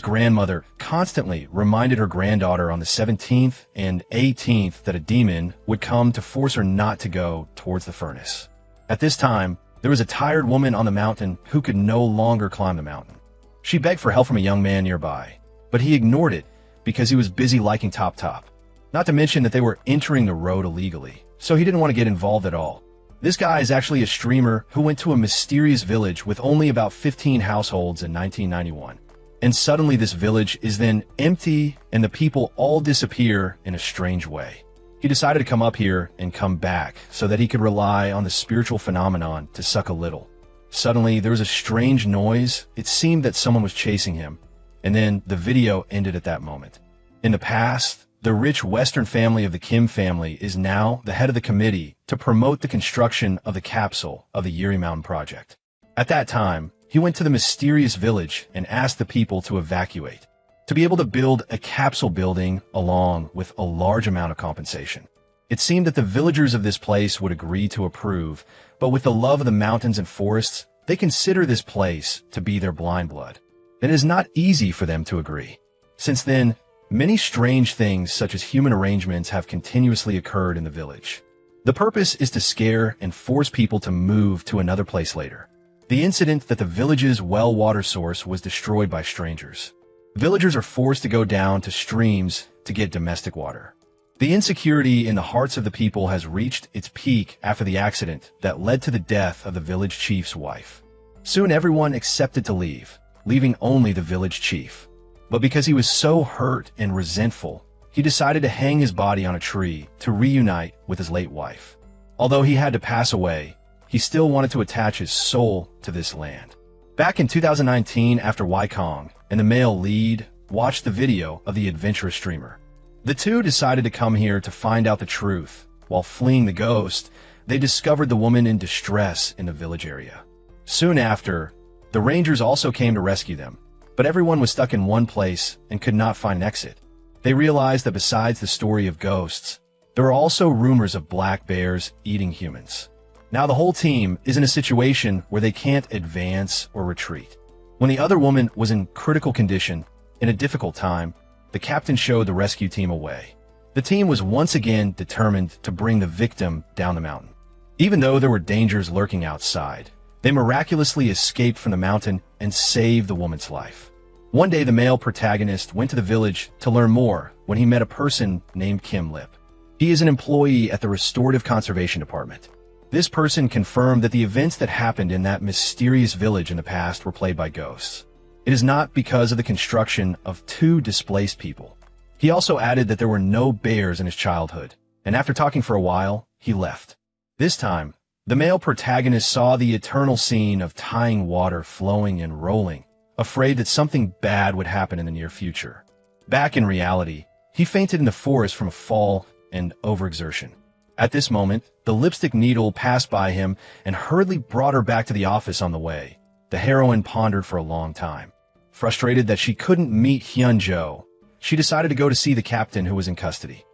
grandmother constantly reminded her granddaughter on the 17th and 18th that a demon would come to force her not to go towards the furnace. At this time, there was a tired woman on the mountain who could no longer climb the mountain. She begged for help from a young man nearby, but he ignored it because he was busy liking Top. Not to mention that they were entering the road illegally, so he didn't want to get involved at all. This guy is actually a streamer who went to a mysterious village with only about 15 households in 1991. And suddenly this village is then empty and the people all disappear in a strange way. He decided to come up here and come back so that he could rely on the spiritual phenomenon to suck a little. Suddenly there was a strange noise. It seemed that someone was chasing him. And then the video ended at that moment. In the past, the rich Western family of the Kim family is now the head of the committee to promote the construction of the capsule of the Yiri Mountain project. At that time, he went to the mysterious village and asked the people to evacuate, to be able to build a capsule building along with a large amount of compensation. It seemed that the villagers of this place would agree to approve, but with the love of the mountains and forests, they consider this place to be their blind blood. It is not easy for them to agree. Since then, many strange things such as human arrangements have continuously occurred in the village. The purpose is to scare and force people to move to another place later. The incident that the village's well water source was destroyed by strangers. Villagers are forced to go down to streams to get domestic water. The insecurity in the hearts of the people has reached its peak after the accident that led to the death of the village chief's wife. Soon everyone accepted to leave, leaving only the village chief. But because he was so hurt and resentful, he decided to hang his body on a tree to reunite with his late wife. Although he had to pass away, he still wanted to attach his soul to this land. Back in 2019, after Kong and the male lead watched the video of the adventurous streamer, the two decided to come here to find out the truth. While fleeing the ghost, they discovered the woman in distress in the village area. Soon after, the rangers also came to rescue them, but everyone was stuck in one place and could not find an exit. They realized that besides the story of ghosts, there are also rumors of black bears eating humans. Now the whole team is in a situation where they can't advance or retreat. When the other woman was in critical condition, in a difficult time, the captain showed the rescue team a way. The team was once again determined to bring the victim down the mountain. Even though there were dangers lurking outside, they miraculously escaped from the mountain and saved the woman's life. One day the male protagonist went to the village to learn more when he met a person named Kim Lip. He is an employee at the Restorative Conservation Department. This person confirmed that the events that happened in that mysterious village in the past were played by ghosts. It is not because of the construction of two displaced people. He also added that there were no bears in his childhood, and after talking for a while, he left. This time, the male protagonist saw the eternal scene of tying water flowing and rolling, afraid that something bad would happen in the near future. Back in reality, he fainted in the forest from a fall and overexertion. At this moment, the lipstick needle passed by him and hurriedly brought her back to the office on the way. The heroine pondered for a long time. Frustrated that she couldn't meet Hyun-jo, she decided to go to see the captain who was in custody.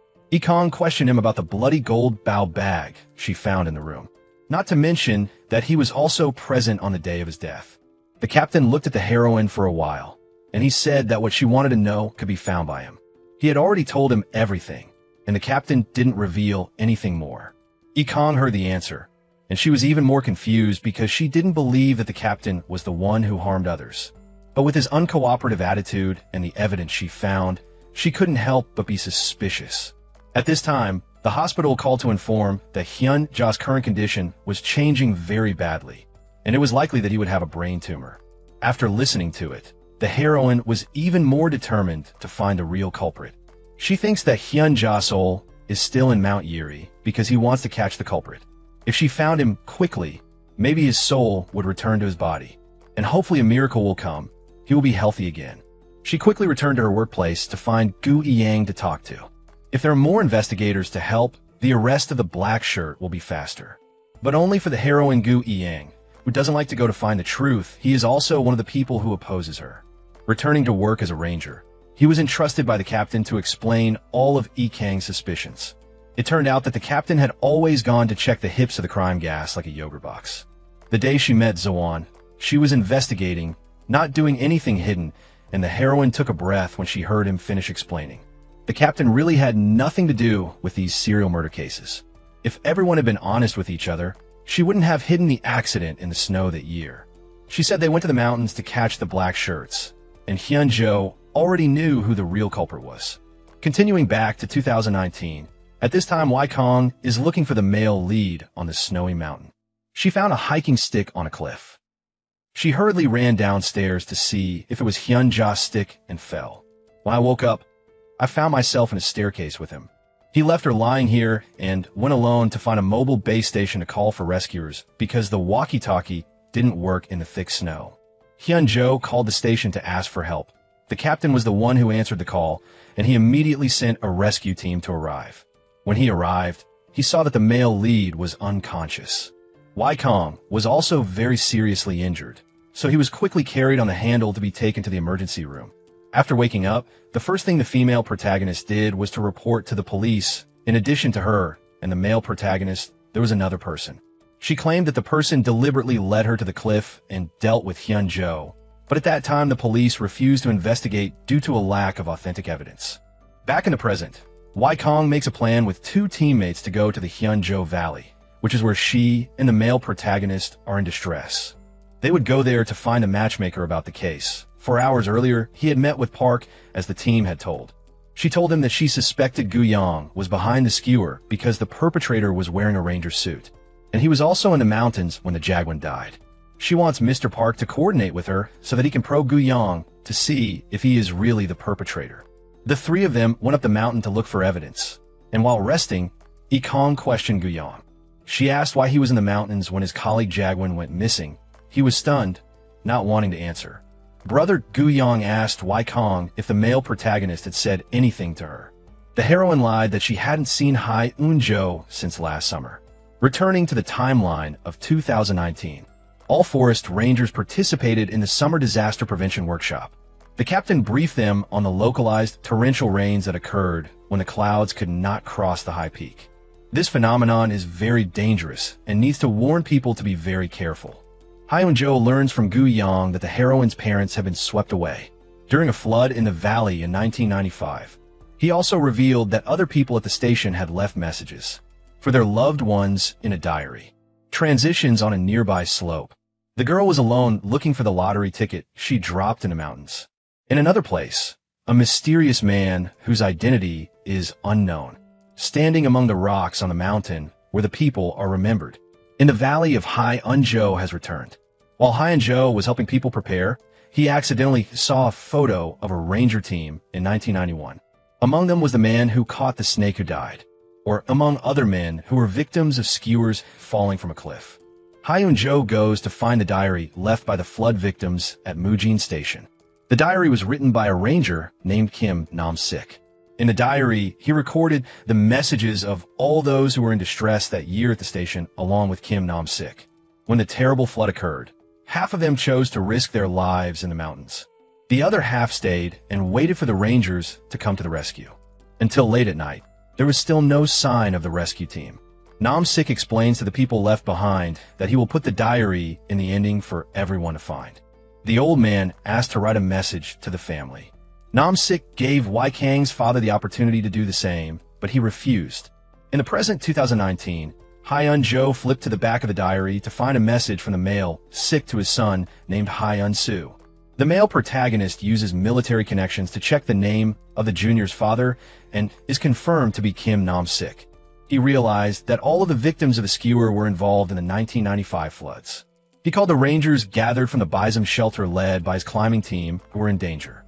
Kong questioned him about the bloody gold bao bag she found in the room, not to mention that he was also present on the day of his death. The captain looked at the heroine for a while, and he said that what she wanted to know could be found by him. He had already told him everything, and the captain didn't reveal anything more. Kong heard the answer, and she was even more confused because she didn't believe that the captain was the one who harmed others. But with his uncooperative attitude and the evidence she found, she couldn't help but be suspicious. At this time, the hospital called to inform that Hyun-ja's current condition was changing very badly, and it was likely that he would have a brain tumor. After listening to it, the heroine was even more determined to find the real culprit. She thinks that Hyun-ja's soul is still in Mount Yeri because he wants to catch the culprit. If she found him quickly, maybe his soul would return to his body, and hopefully a miracle will come. He will be healthy again. She quickly returned to her workplace to find Gu Yang to talk to. If there are more investigators to help, the arrest of the black shirt will be faster. But only for the heroine Gu Yang, who doesn't like to go to find the truth. He is also one of the people who opposes her. Returning to work as a ranger, he was entrusted by the captain to explain all of Kang's suspicions. It turned out that the captain had always gone to check the hips of the crime gas like a yogurt box. The day she met Zoan, she was investigating, not doing anything hidden, and the heroine took a breath when she heard him finish explaining. The captain really had nothing to do with these serial murder cases. If everyone had been honest with each other, she wouldn't have hidden the accident in the snow that year. She said they went to the mountains to catch the black shirts, and Hyun-jo already knew who the real culprit was. Continuing back to 2019, at this time Kong is looking for the male lead on the snowy mountain. She found a hiking stick on a cliff. She hurriedly ran downstairs to see if it was Hyun-ja's stick and fell. When I woke up, I found myself in a staircase with him. He left her lying here and went alone to find a mobile base station to call for rescuers because the walkie-talkie didn't work in the thick snow. Hyun-jo called the station to ask for help. The captain was the one who answered the call, and he immediately sent a rescue team to arrive. When he arrived, he saw that the male lead was unconscious. Kong was also very seriously injured, so he was quickly carried on the handle to be taken to the emergency room. After waking up, the first thing the female protagonist did was to report to the police. In addition to her and the male protagonist, there was another person. She claimed that the person deliberately led her to the cliff and dealt with Hyun-jo, but at that time the police refused to investigate due to a lack of authentic evidence. Back in the present, Kong makes a plan with two teammates to go to the Hyun-jo Valley, which is where she and the male protagonist are in distress. They would go there to find a matchmaker about the case. 4 hours earlier, he had met with Park, as the team had told. She told him that she suspected Gu Yang was behind the skewer because the perpetrator was wearing a ranger suit, and he was also in the mountains when the Jaguar died. She wants Mr. Park to coordinate with her so that he can probe Gu Yang to see if he is really the perpetrator. The three of them went up the mountain to look for evidence, and while resting, Kong questioned Gu Yang. She asked why he was in the mountains when his colleague Jagwin went missing. He was stunned, not wanting to answer. Brother Guyong asked Wai Kong if the male protagonist had said anything to her. The heroine lied that she hadn't seen Hai Un-jo since last summer. Returning to the timeline of 2019, all forest rangers participated in the Summer Disaster Prevention Workshop. The captain briefed them on the localized torrential rains that occurred when the clouds could not cross the high peak. This phenomenon is very dangerous and needs to warn people to be very careful. Hai Un-jo learns from Gu Yang that the heroine's parents have been swept away during a flood in the valley in 1995. He also revealed that other people at the station had left messages for their loved ones in a diary. Transitions on a nearby slope. The girl was alone looking for the lottery ticket she dropped in the mountains. In another place, a mysterious man whose identity is unknown, standing among the rocks on the mountain where the people are remembered. In the valley of Hai Un-jo has returned. While Hai Un-jo was helping people prepare, he accidentally saw a photo of a ranger team in 1991. Among them was the man who caught the snake who died, or among other men who were victims of skewers falling from a cliff. Hai Un-jo goes to find the diary left by the flood victims at Mujin Station. The diary was written by a ranger named Kim Nam-sik. In the diary, he recorded the messages of all those who were in distress that year at the station, along with Kim Nam-sik. When the terrible flood occurred, half of them chose to risk their lives in the mountains. The other half stayed and waited for the rangers to come to the rescue. Until late at night, there was still no sign of the rescue team. Nam-sik explains to the people left behind that he will put the diary in the ending for everyone to find. The old man asked to write a message to the family. Nam-sik gave Wai Kang's father the opportunity to do the same, but he refused. In the present 2019, Hai Un-jo flipped to the back of the diary to find a message from the male sick to his son named Hai Un-soo. The male protagonist uses military connections to check the name of the junior's father and is confirmed to be Kim Nam-sik. He realized that all of the victims of the skewer were involved in the 1995 floods. He called the rangers gathered from the Bisum shelter led by his climbing team who were in danger.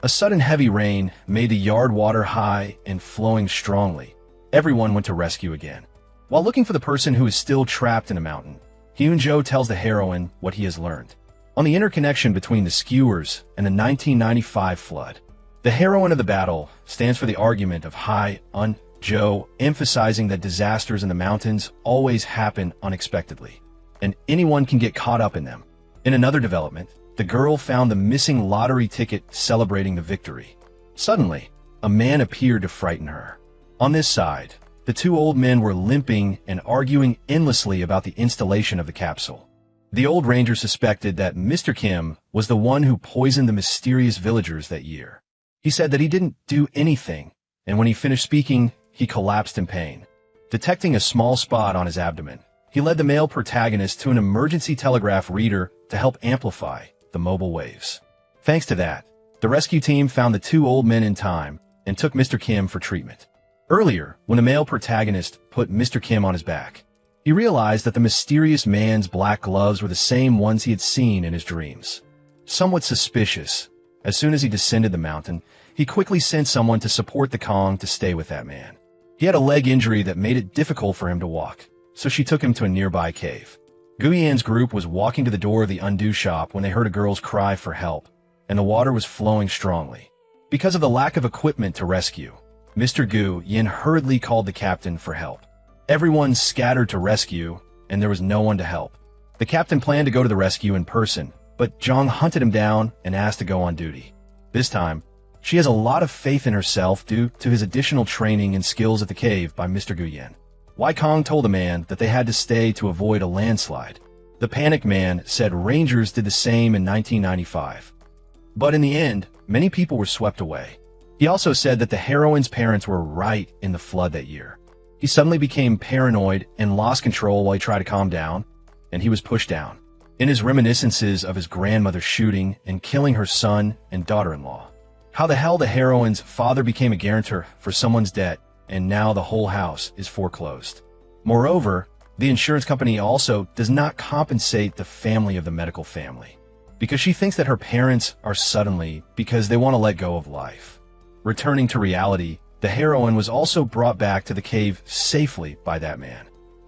A sudden heavy rain made the yard water high and flowing strongly. Everyone went to rescue again. While looking for the person who is still trapped in a mountain, Hyun-jo tells the heroine what he has learned on the interconnection between the skewers and the 1995 flood. The heroine of the battle stands for the argument of Hai Un-jo, emphasizing that disasters in the mountains always happen unexpectedly, and anyone can get caught up in them. In another development, the girl found the missing lottery ticket celebrating the victory. Suddenly, a man appeared to frighten her. On this side, the two old men were limping and arguing endlessly about the installation of the capsule. The old ranger suspected that Mr. Kim was the one who poisoned the mysterious villagers that year. He said that he didn't do anything, and when he finished speaking, he collapsed in pain. Detecting a small spot on his abdomen, he led the male protagonist to an emergency telegraph reader to help amplify the mobile waves. Thanks to that, the rescue team found the two old men in time and took Mr. Kim for treatment. Earlier, when the male protagonist put Mr. Kim on his back, he realized that the mysterious man's black gloves were the same ones he had seen in his dreams. Somewhat suspicious, as soon as he descended the mountain, he quickly sent someone to support the Kong to stay with that man. He had a leg injury that made it difficult for him to walk, so she took him to a nearby cave. Guyan's group was walking to the door of the undo shop when they heard a girl's cry for help, and the water was flowing strongly. Because of the lack of equipment to rescue, Mr. Gu Yin hurriedly called the captain for help. Everyone scattered to rescue, and there was no one to help. The captain planned to go to the rescue in person, but Zhang hunted him down and asked to go on duty. This time, she has a lot of faith in herself due to his additional training and skills at the cave by Mr. Gu Yin. Wai Kong told the man that they had to stay to avoid a landslide. The panicked man said rangers did the same in 1995. But in the end, many people were swept away. He also said that the heroine's parents were right in the flood that year. He suddenly became paranoid and lost control while he tried to calm down, and he was pushed down. In his reminiscences of his grandmother shooting and killing her son and daughter-in-law, how the hell the heroine's father became a guarantor for someone's debt, and now the whole house is foreclosed. Moreover, the insurance company also does not compensate the family of the medical family, because she thinks that her parents are suddenly because they want to let go of life. Returning to reality, the heroine was also brought back to the cave safely by that man.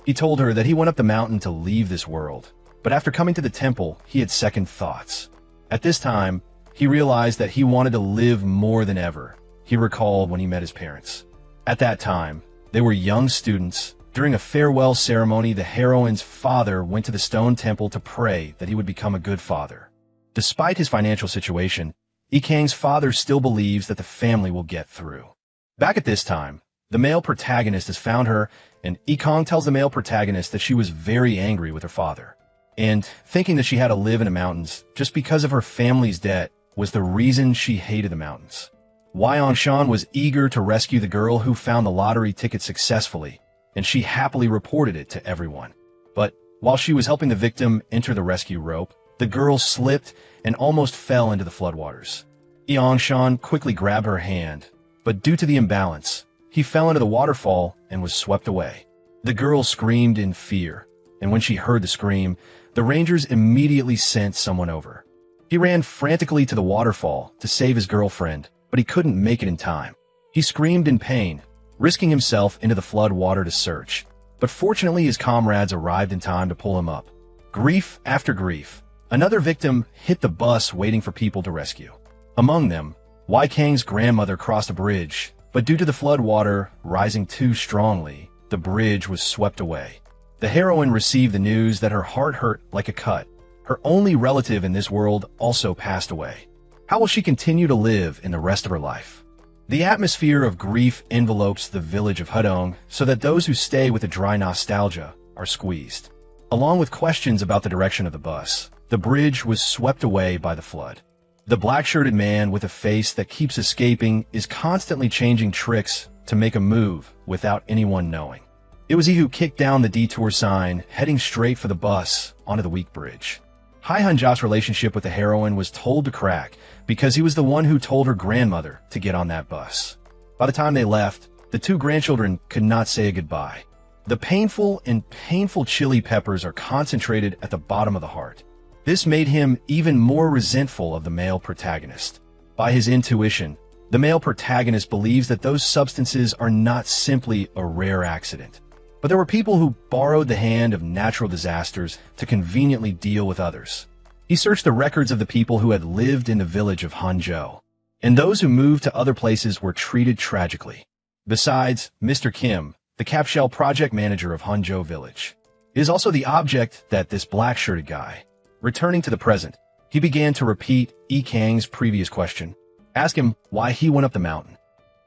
He told her that he went up the mountain to leave this world, but after coming to the temple, he had second thoughts. At this time, he realized that he wanted to live more than ever. He recalled when he met his parents. At that time, they were young students. During a farewell ceremony, the heroine's father went to the stone temple to pray that he would become a good father. Despite his financial situation, Ikang's father still believes that the family will get through. Back at this time, the male protagonist has found her, and Ikang tells the male protagonist that she was very angry with her father. And thinking that she had to live in the mountains just because of her family's debt was the reason she hated the mountains. Wang Shan was eager to rescue the girl who found the lottery ticket successfully, and she happily reported it to everyone. But while she was helping the victim enter the rescue rope, the girl slipped and almost fell into the floodwaters. Yang Shan quickly grabbed her hand, but due to the imbalance, he fell into the waterfall and was swept away. The girl screamed in fear, and when she heard the scream, the rangers immediately sent someone over. He ran frantically to the waterfall to save his girlfriend, but he couldn't make it in time. He screamed in pain, risking himself into the flood water to search, but fortunately his comrades arrived in time to pull him up. Grief after grief, another victim hit the bus waiting for people to rescue. Among them, Wei Kang's grandmother crossed a bridge, but due to the flood water rising too strongly, the bridge was swept away. The heroine received the news that her heart hurt like a cut. Her only relative in this world also passed away. How will she continue to live in the rest of her life? The atmosphere of grief envelopes the village of Hudong so that those who stay with a dry nostalgia are squeezed. Along with questions about the direction of the bus, the bridge was swept away by the flood. The black-shirted man with a face that keeps escaping is constantly changing tricks to make a move without anyone knowing. It was he who kicked down the detour sign, heading straight for the bus onto the weak bridge. Hai Hanja's relationship with the heroine was told to crack because he was the one who told her grandmother to get on that bus. By the time they left, the two grandchildren could not say a goodbye. The painful chili peppers are concentrated at the bottom of the heart. This made him even more resentful of the male protagonist. By his intuition, the male protagonist believes that those substances are not simply a rare accident. But there were people who borrowed the hand of natural disasters to conveniently deal with others. He searched the records of the people who had lived in the village of Hanzhou, and those who moved to other places were treated tragically. Besides, Mr. Kim, the Capshell project manager of Hanzhou village, is also the object that this black-shirted guy. Returning to the present, he began to repeat Yi Kang's previous question. Ask him why he went up the mountain.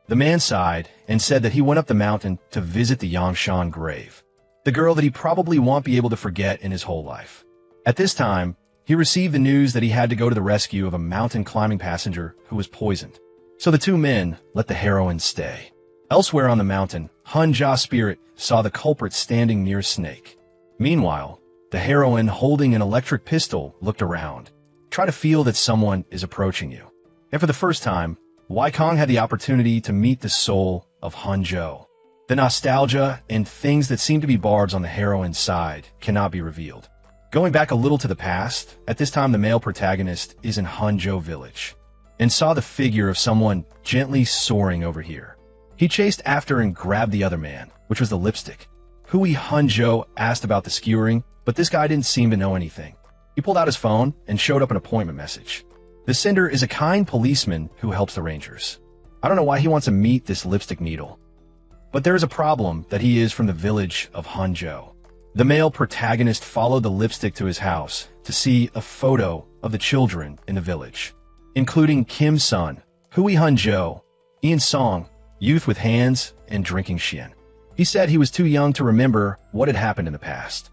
The man sighed and said that he went up the mountain to visit the Yangshan grave, the girl that he probably won't be able to forget in his whole life. At this time, he received the news that he had to go to the rescue of a mountain climbing passenger who was poisoned. So the two men let the heroine stay. Elsewhere on the mountain, Han Ja's spirit saw the culprit standing near Snake. Meanwhile, the heroine holding an electric pistol looked around. Try to feel that someone is approaching you. And for the first time, Wei Kang had the opportunity to meet the soul of Hanzhou. The nostalgia and things that seem to be barbs on the heroine's side cannot be revealed. Going back a little to the past, at this time the male protagonist is in Hanzhou village, and saw the figure of someone gently soaring over here. He chased after and grabbed the other man, which was the lipstick. Hui Hanzhou asked about the skewering, but this guy didn't seem to know anything. He pulled out his phone and showed up an appointment message. The sender is a kind policeman who helps the rangers. I don't know why he wants to meet this lipstick needle, but there is a problem that he is from the village of Hanzhou. The male protagonist followed the lipstick to his house to see a photo of the children in the village, including Kim's son, Hui Hanzhou, Ian Song, youth with hands, and drinking Xian. He said he was too young to remember what had happened in the past.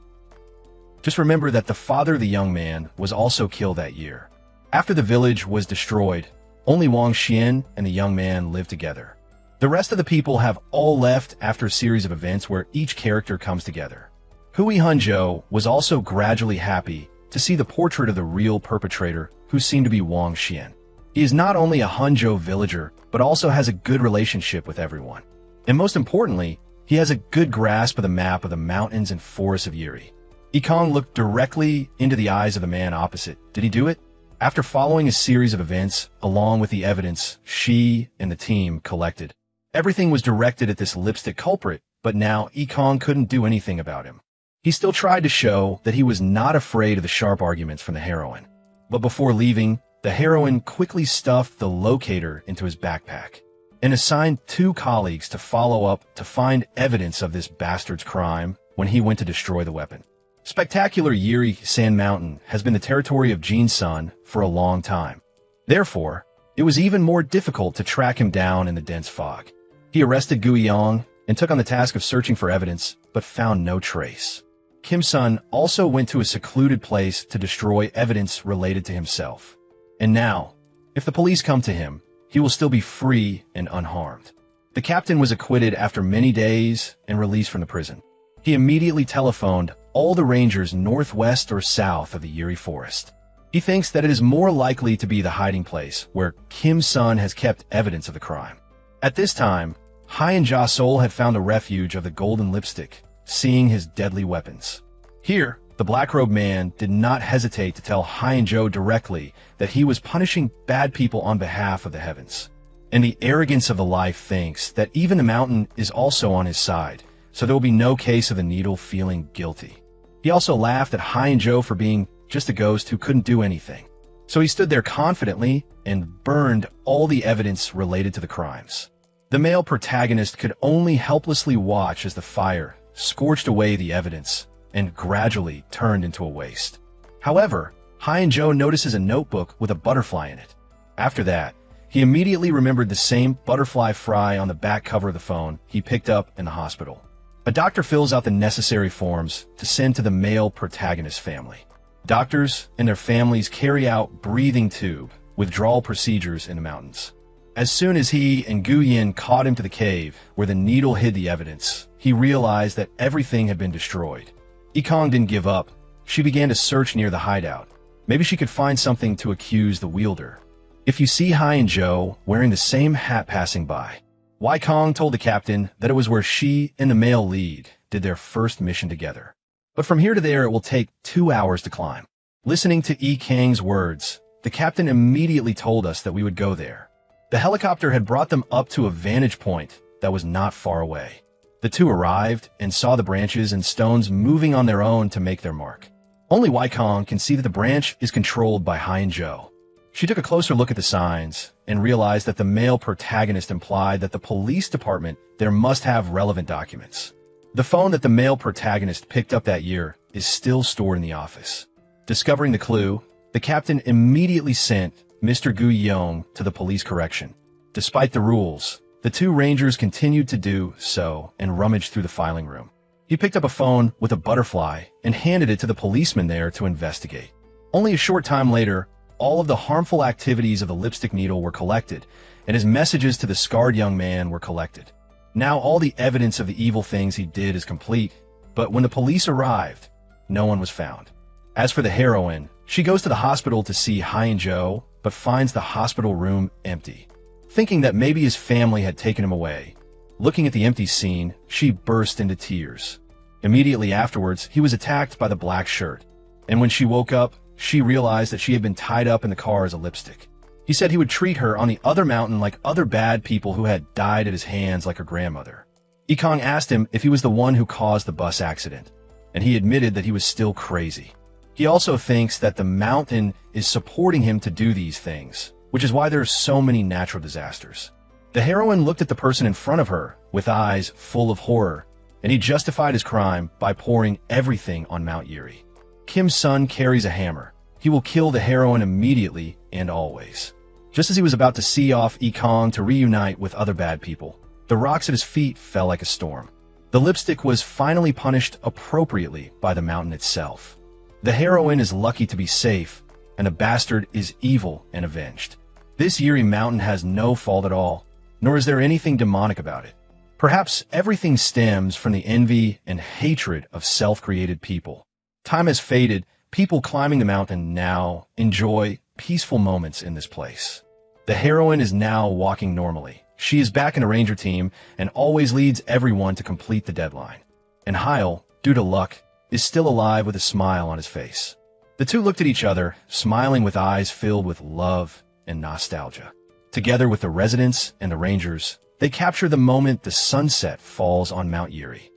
Just remember that the father of the young man was also killed that year. After the village was destroyed, only Wang Xian and the young man lived together. The rest of the people have all left after a series of events where each character comes together. Hui Hanzhou was also gradually happy to see the portrait of the real perpetrator, who seemed to be Wang Xian. He is not only a Hanzhou villager, but also has a good relationship with everyone. And most importantly, he has a good grasp of the map of the mountains and forests of Yiri. Ikong looked directly into the eyes of the man opposite. Did he do it? After following a series of events, along with the evidence she and the team collected, everything was directed at this lipstick culprit But now Ekong couldn't do anything about him. He still tried to show that he was not afraid of the sharp arguments from the heroine. But before leaving, the heroine quickly stuffed the locator into his backpack and assigned 2 colleagues to follow up to find evidence of this bastard's crime when he went to destroy the weapon. Spectacular Yiri Sand Mountain has been the territory of Jin's son for a long time. Therefore, it was even more difficult to track him down in the dense fog. He arrested Gu Yong and took on the task of searching for evidence, but found no trace. Kim Sun also went to a secluded place to destroy evidence related to himself. And now, if the police come to him, he will still be free and unharmed. The captain was acquitted after many days and released from the prison. He immediately telephoned all the rangers northwest or south of the Yiri forest. He thinks that it is more likely to be the hiding place where Kim Sun has kept evidence of the crime. At this time, Hai and Ja Sol had found a refuge of the golden lipstick, seeing his deadly weapons. Here, the black-robed man did not hesitate to tell Hai and Zhou directly that he was punishing bad people on behalf of the heavens. And the arrogance of the life thinks that even the mountain is also on his side, so there will be no case of the needle feeling guilty. He also laughed at Hai and Zhou for being just a ghost who couldn't do anything. So he stood there confidently and burned all the evidence related to the crimes. The male protagonist could only helplessly watch as the fire scorched away the evidence and gradually turned into a waste. However, Hai and Zhou notices a notebook with a butterfly in it. After that, he immediately remembered the same butterfly fry on the back cover of the phone he picked up in the hospital. A doctor fills out the necessary forms to send to the male protagonist's family. Doctors and their families carry out breathing tube withdrawal procedures in the mountains. As soon as he and Gu Yin caught him to the cave where the needle hid the evidence, he realized that everything had been destroyed. Ekong didn't give up. She began to search near the hideout. Maybe she could find something to accuse the wielder. If you see Hai and Zhou wearing the same hat passing by, Wai Kong told the captain that it was where she and the male lead did their first mission together. But from here to there it will take 2 hours to climb. Listening to Yi Kang's words, the captain immediately told us that we would go there. The helicopter had brought them up to a vantage point that was not far away. The 2 arrived and saw the branches and stones moving on their own to make their mark. Only Wai Kong can see that the branch is controlled by Hai and Zhou. She took a closer look at the signs and realized that the male protagonist implied that the police department there must have relevant documents. The phone that the male protagonist picked up that year is still stored in the office. Discovering the clue, the captain immediately sent Mr. Gu Yong to the police correction. Despite the rules, the 2 rangers continued to do so and rummaged through the filing room. He picked up a phone with a butterfly and handed it to the policeman there to investigate. Only a short time later, all of the harmful activities of the lipstick needle were collected, and his messages to the scarred young man were collected. Now all the evidence of the evil things he did is complete, but when the police arrived, no one was found. As for the heroine, she goes to the hospital to see Hai and Zhou, but finds the hospital room empty. Thinking that maybe his family had taken him away, looking at the empty scene, she burst into tears. Immediately afterwards, he was attacked by the black shirt, and when she woke up, she realized that she had been tied up in the car as a lipstick. He said he would treat her on the other mountain like other bad people who had died at his hands like her grandmother. Ekong asked him if he was the one who caused the bus accident, and he admitted that he was still crazy. He also thinks that the mountain is supporting him to do these things, which is why there are so many natural disasters. The heroine looked at the person in front of her with eyes full of horror, and he justified his crime by pouring everything on Mount Yiri. Kim Sun carries a hammer. He will kill the heroine immediately and always. Just as he was about to see off Ekong to reunite with other bad people, the rocks at his feet fell like a storm. The lipstick was finally punished appropriately by the mountain itself. The heroine is lucky to be safe, and the bastard is evil and avenged. This Yiri mountain has no fault at all, nor is there anything demonic about it. Perhaps everything stems from the envy and hatred of self-created people. Time has faded. People climbing the mountain now enjoy peaceful moments in this place. The heroine is now walking normally. She is back in a ranger team and always leads everyone to complete the deadline. And Heil, due to luck, is still alive with a smile on his face. The 2 looked at each other, smiling with eyes filled with love and nostalgia. Together with the residents and the rangers, They capture the moment the sunset falls on Mount Erie.